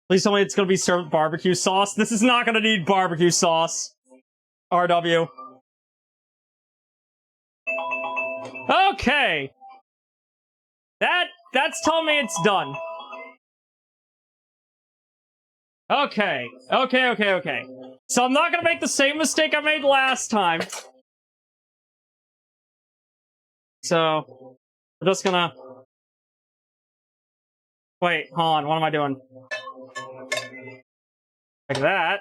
Please tell me it's gonna be served with barbecue sauce. This is not gonna need barbecue sauce. RW. Okay. That's telling me it's done. Okay. Okay. So I'm not gonna make the same mistake I made last time. So we're just gonna... Wait, hold on, what am I doing? Like that.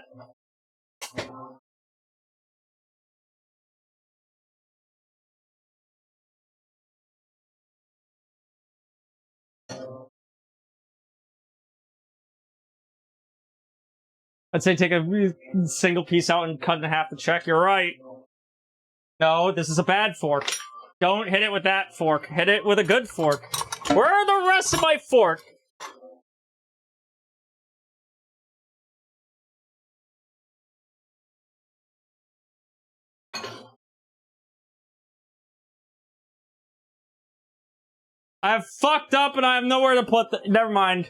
I'd say take a single piece out and cut in half the check. You're right. No, this is a bad fork. Don't hit it with that fork. Hit it with a good fork. Where are the rest of my fork? I've fucked up and I have nowhere to put the... Never mind.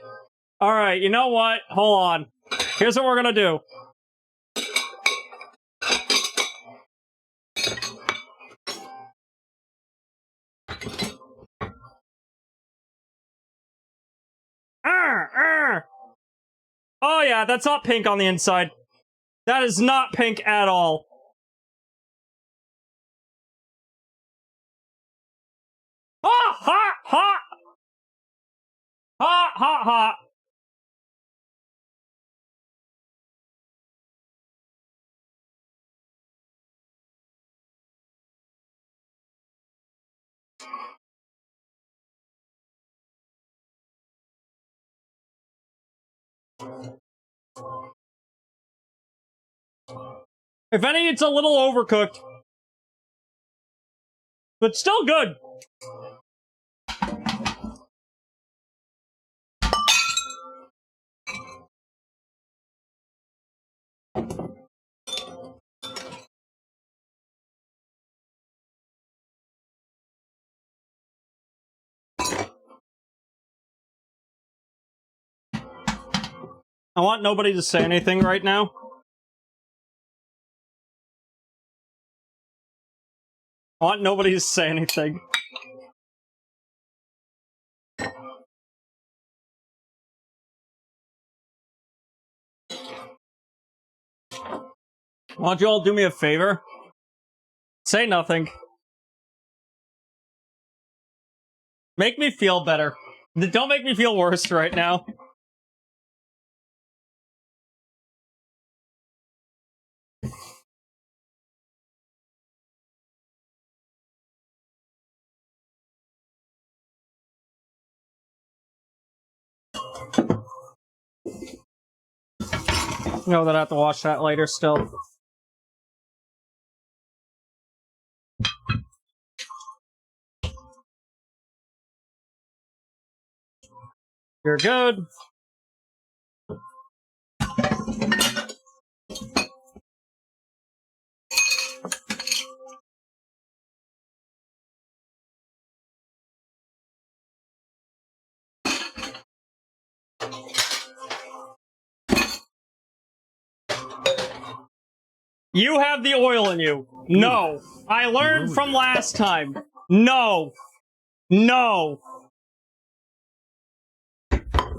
Alright, you know what? Hold on. Here's what we're gonna do. Oh yeah, that's not pink on the inside. That is not pink at all. Hot! Hot! If any, it's a little overcooked. But still good. I want nobody to say anything right now. I want nobody to say anything. Why don't you all do me a favor? Say nothing. Make me feel better. Don't make me feel worse right now. No, that I have to watch that later still. You're good. You have the oil in you. No. I learned from last time. No. No.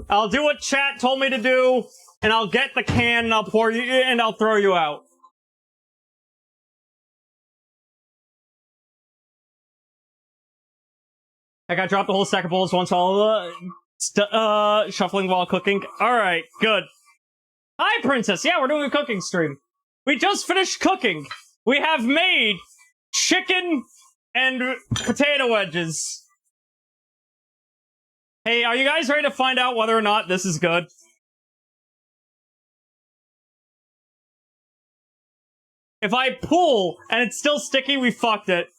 I'll do what chat told me to do, and I'll get the can, and I'll pour you in, and I'll throw you out. I got dropped a whole stack of bowls once while shuffling while cooking. Alright, good. Hi, Princess! Yeah, we're doing a cooking stream. We just finished cooking. We have made chicken and potato wedges. Hey, are you guys ready to find out whether or not this is good? If I pull and it's still sticky, we fucked it.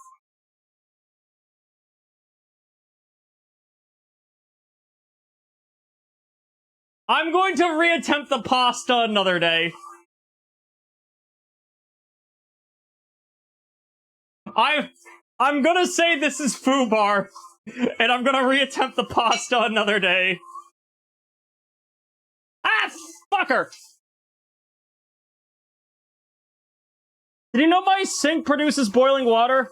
I'm going to reattempt the pasta another day. I'm gonna say this is foobar, and I'm gonna reattempt the pasta another day. Ah, fucker! Did you know my sink produces boiling water?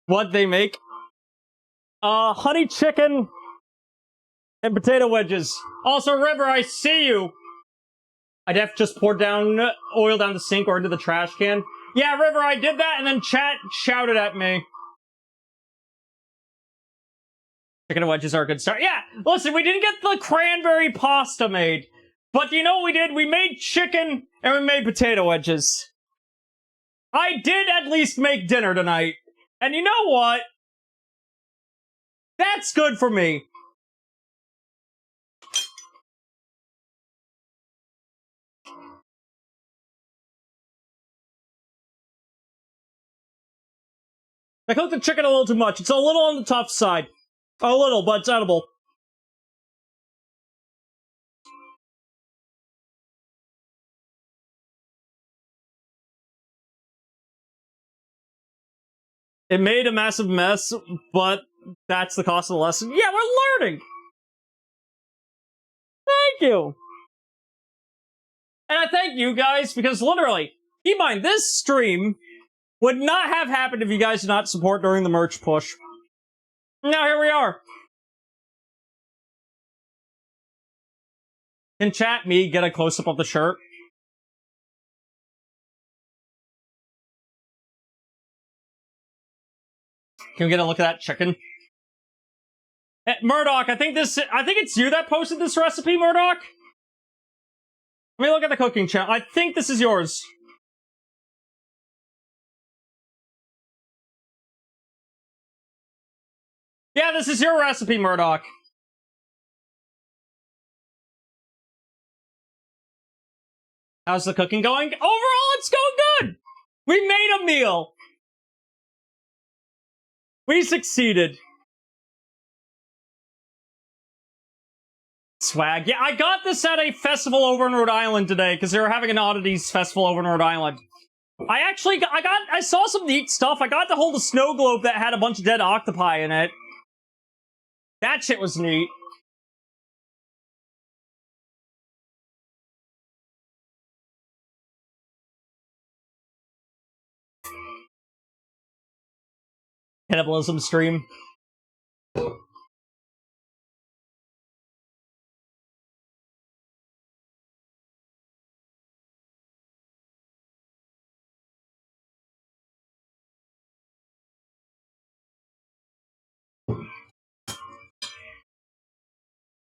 What they make? Honey chicken and potato wedges. Also, River, I see you. I'd have just poured down oil down the sink or into the trash can. Yeah, River, I did that, and then chat shouted at me. Chicken and wedges are a good start. Yeah, listen, we didn't get the cranberry pasta made. But you know what we did? We made chicken, and we made potato wedges. I did at least make dinner tonight. And you know what? That's good for me. I cooked the chicken a little too much. It's a little on the tough side. A little, but it's edible. It made a massive mess, but that's the cost of the lesson. Yeah, we're learning! Thank you! And I thank you guys, because literally, keep in mind, this stream would not have happened if you guys did not support during the merch push. Now here we are. Can chat me get a close-up of the shirt? Can we get a look at that chicken? Murdoch, I think it's you that posted this recipe, Murdoch? Let me look at the cooking channel. I think this is yours. Yeah, this is your recipe, Murdoch. How's the cooking going? Overall, it's going good! We made a meal! We succeeded. Swag. Yeah, I got this at a festival over in Rhode Island today, because they were having an oddities festival over in Rhode Island. I saw some neat stuff. I got to hold a snow globe that had a bunch of dead octopi in it. That shit was neat. Cannibalism stream.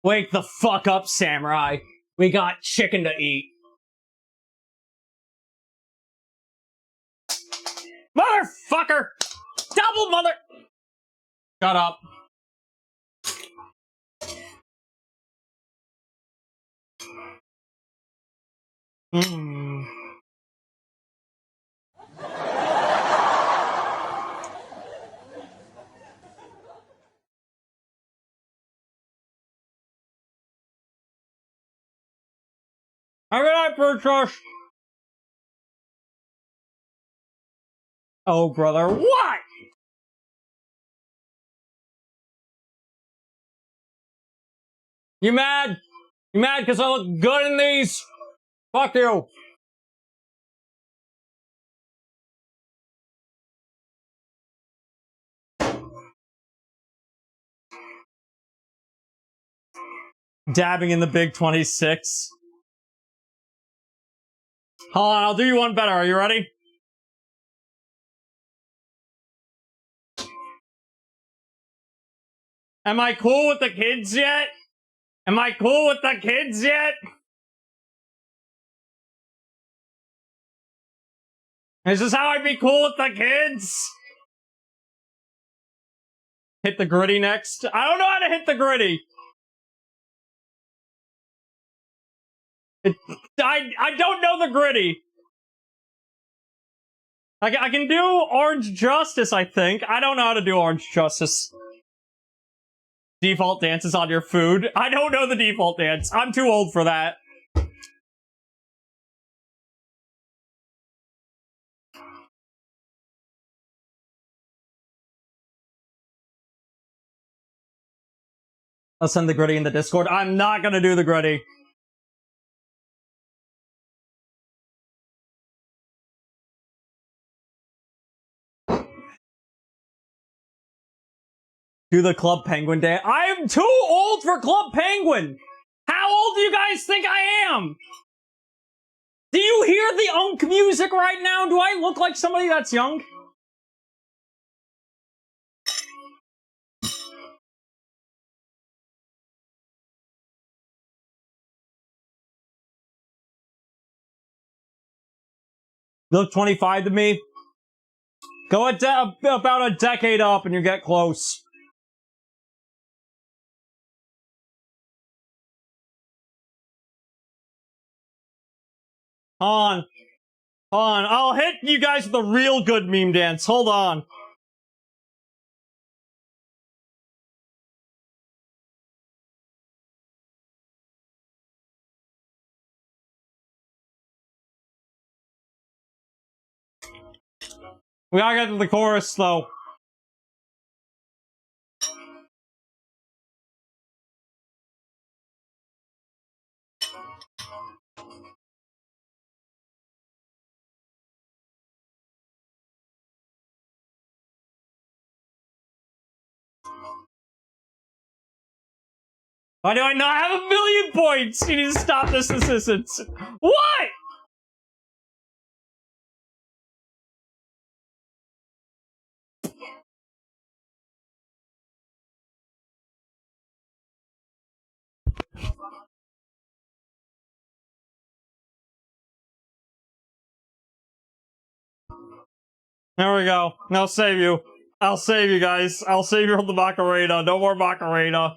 Wake the fuck up, Samurai. We got chicken to eat. Motherfucker! Double mother... Shut up. Mm. I'm gonna purchase. Oh, brother, what? You mad? You mad because I look good in these? Fuck you. Dabbing in the big 26. Hold on, I'll do you one better. Are you ready? Am I cool with the kids yet? Am I cool with the kids yet? Is this how I'd be cool with the kids? Hit the gritty next. I don't know how to hit the gritty. I don't know the gritty. I can do Orange Justice, I think. I don't know how to do Orange Justice. Default dances on your food. I don't know the default dance. I'm too old for that. I'll send the gritty in the Discord. I'm not gonna do the gritty. Do the Club Penguin dance. I'm too old for Club Penguin! How old do you guys think I am? Do you hear the unk music right now? Do I look like somebody that's young? You look 25 to me? Go about a decade up and you get close. Hold on. I'll hit you guys with a real good meme dance. Hold on. We gotta get to the chorus, though. Why do I not have 1,000,000 points? You need to stop this assistance. What? There we go. I'll save you. I'll save you guys. I'll save you from the Macarena. No more Macarena.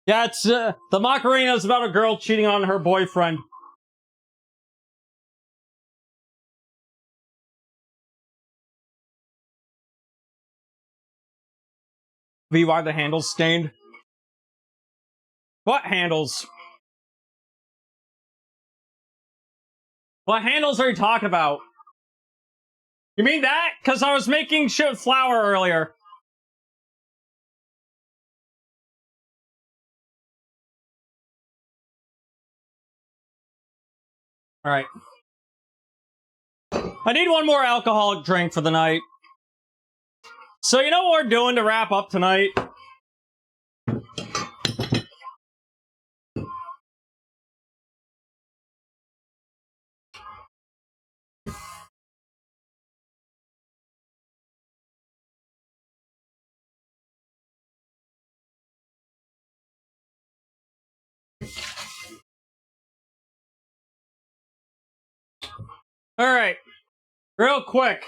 Yeah, it's, the Macarena is about a girl cheating on her boyfriend. Why the handle's stained? What handles? What handles are you talking about? You mean that? Because I was making shit flour earlier. Alright. I need one more alcoholic drink for the night. So you know what we're doing to wrap up tonight? Alright. Real quick.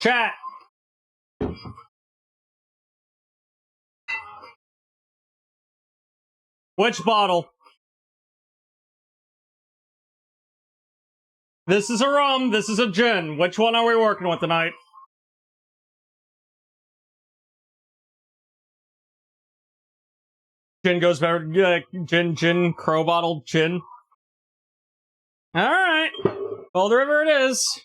Chat. Which bottle? This is a rum, this is a gin. Which one are we working with tonight? Gin goes better. Gin, crow bottle, gin. Alright. Cold River it is.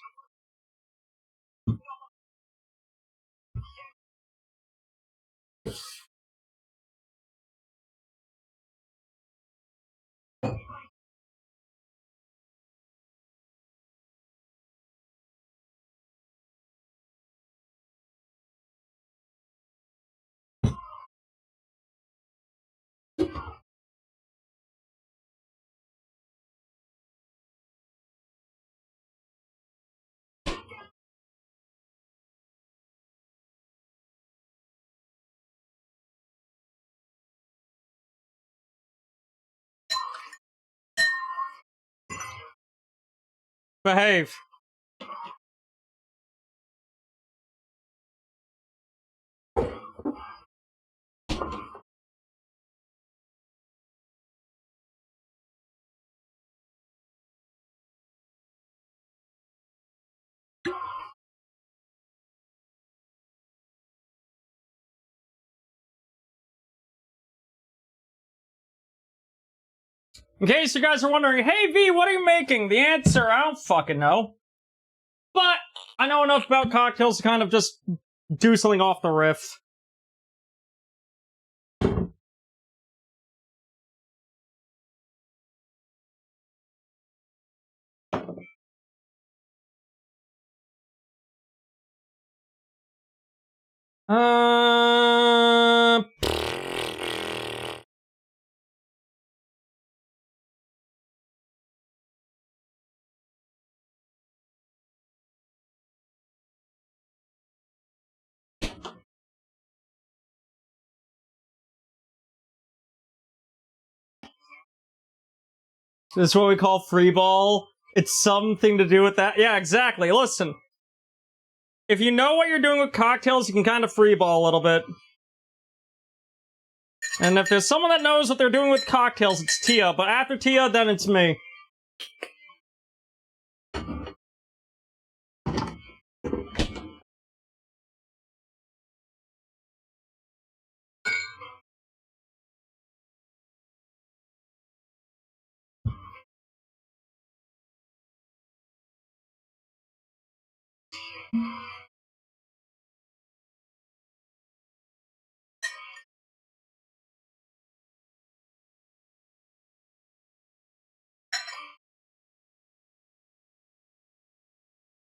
Behave. In case you guys are wondering, hey V, what are you making? The answer, I don't fucking know. But I know enough about cocktails to kind of just do something off the riff. Uh... This is what we call free ball. It's something to do with that. Yeah, exactly. Listen. If you know what you're doing with cocktails, you can kind of free ball a little bit. And if there's someone that knows what they're doing with cocktails, it's Tia. But after Tia, then it's me.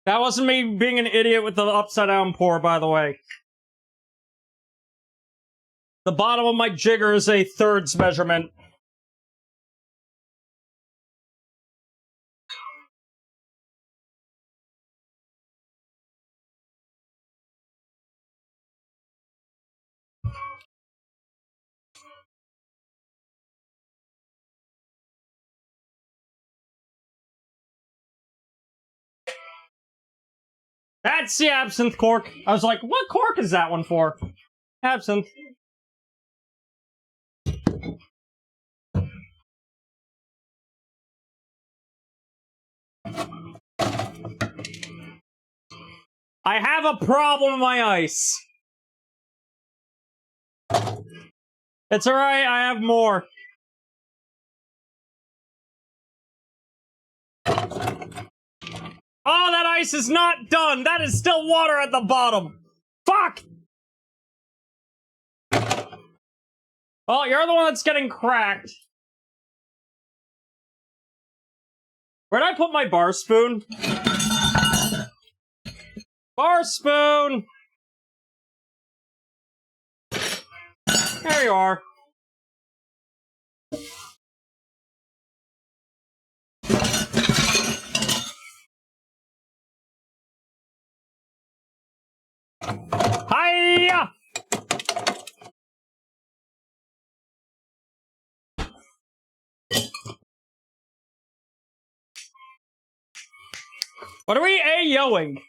That wasn't me being an idiot with the upside down pour, by the way. The bottom of my jigger is a thirds measurement. That's the absinthe cork. I was like, what cork is that one for? Absinthe. I have a problem with my ice. It's alright, I have more. Oh, that ice is not done! That is still water at the bottom! Fuck! Oh, you're the one that's getting cracked. Where'd I put my bar spoon? Bar spoon! There you are. Hiya! What are we A-yoing?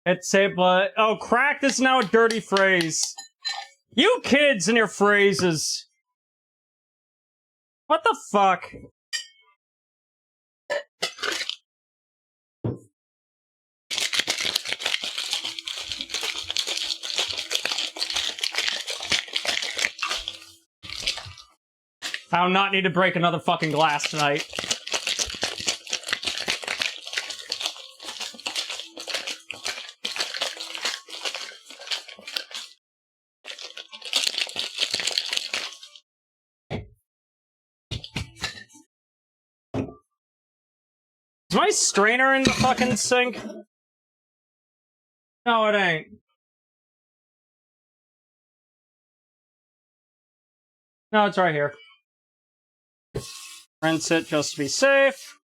It's a but oh, cracked is now a dirty phrase. You kids and your phrases. What the fuck? I do not need to break another fucking glass tonight. Is my strainer in the fucking sink? No, it ain't. No, it's right here. Rinse it just to be safe.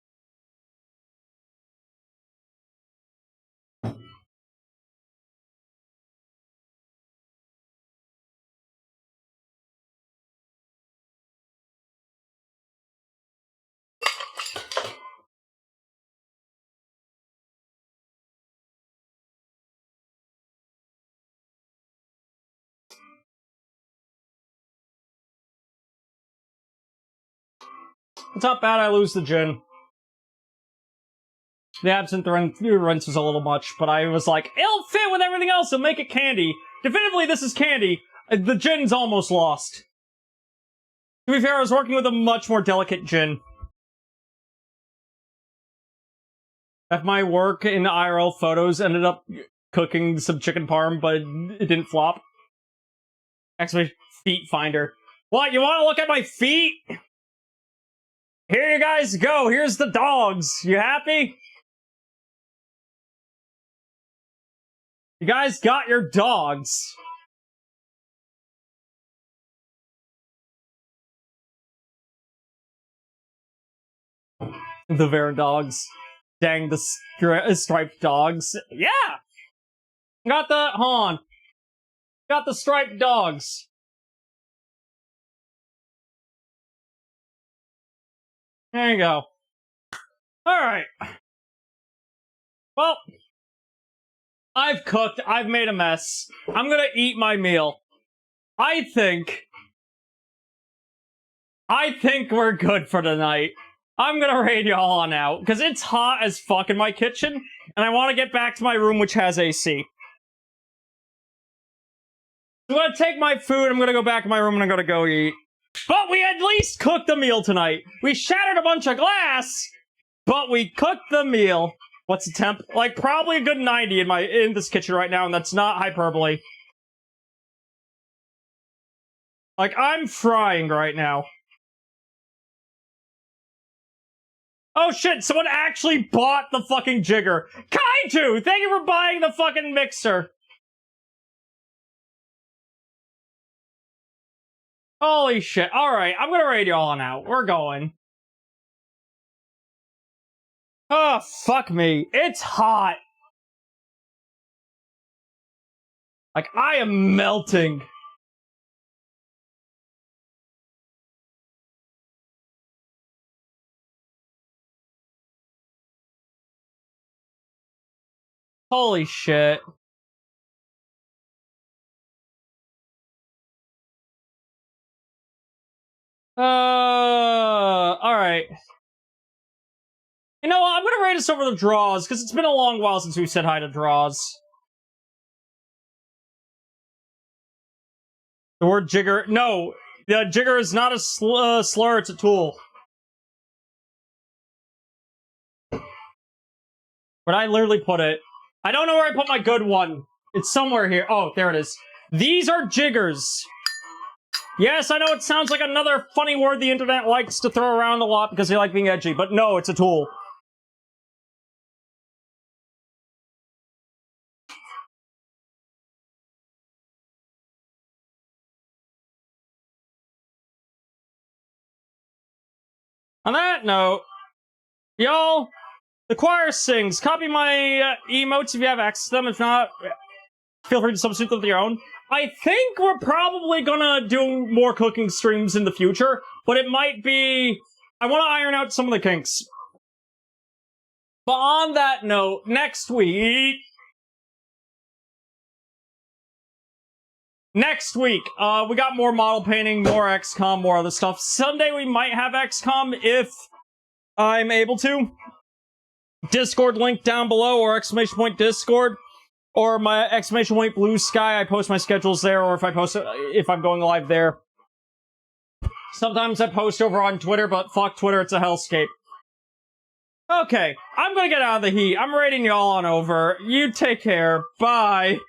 It's not bad I lose the gin. The absinthe rinse was a little much, but I was like, it'll fit with everything else, it'll make it candy. Definitively, this is candy. The gin's almost lost. To be fair, I was working with a much more delicate gin. At my work in IRL photos, ended up cooking some chicken parm, but it didn't flop. Exclamation feet finder. What, you want to look at my feet? Here you guys go, here's the dogs. You happy? You guys got your dogs. The Varen dogs. Dang, the striped dogs. Yeah! Got the... Hold on. Got the striped dogs. There you go. Alright. Well... I've cooked, I've made a mess. I'm gonna eat my meal. I think we're good for tonight. I'm gonna raid y'all on out, because it's hot as fuck in my kitchen, and I want to get back to my room, which has AC. I'm gonna take my food, I'm gonna go back to my room, and I'm gonna go eat. But we at least cooked the meal tonight. We shattered a bunch of glass, but we cooked the meal. What's the temp? Like, probably a good 90 in this kitchen right now, and that's not hyperbole. Like, I'm frying right now. Oh shit, someone actually bought the fucking jigger. Kaiju, thank you for buying the fucking mixer. Holy shit. Alright, I'm gonna raid y'all on out. We're going. Oh, fuck me. It's hot. Like, I am melting. Holy shit. Alright. You know what? I'm gonna rate us over the draws, because it's been a long while since we've said hi to draws. The word jigger... No! The jigger is not a slur, it's a tool. Where'd I literally put it? I don't know where I put my good one. It's somewhere here. Oh, there it is. These are jiggers. Yes, I know it sounds like another funny word the internet likes to throw around a lot because they like being edgy, but no, it's a tool. On that note, y'all, the choir sings. Copy my emotes if you have access to them. If not, feel free to substitute them with your own. I think we're probably gonna do more cooking streams in the future, but it might be... I want to iron out some of the kinks. But on that note, next week... we got more model painting, more XCOM, more other stuff. Sunday we might have XCOM if I'm able to. Discord link down below, or exclamation point Discord, or my exclamation point Blue Sky. I post my schedules there, or if I'm going live there. Sometimes I post over on Twitter, but fuck Twitter, it's a hellscape. Okay, I'm gonna get out of the heat. I'm raiding y'all on over. You take care. Bye.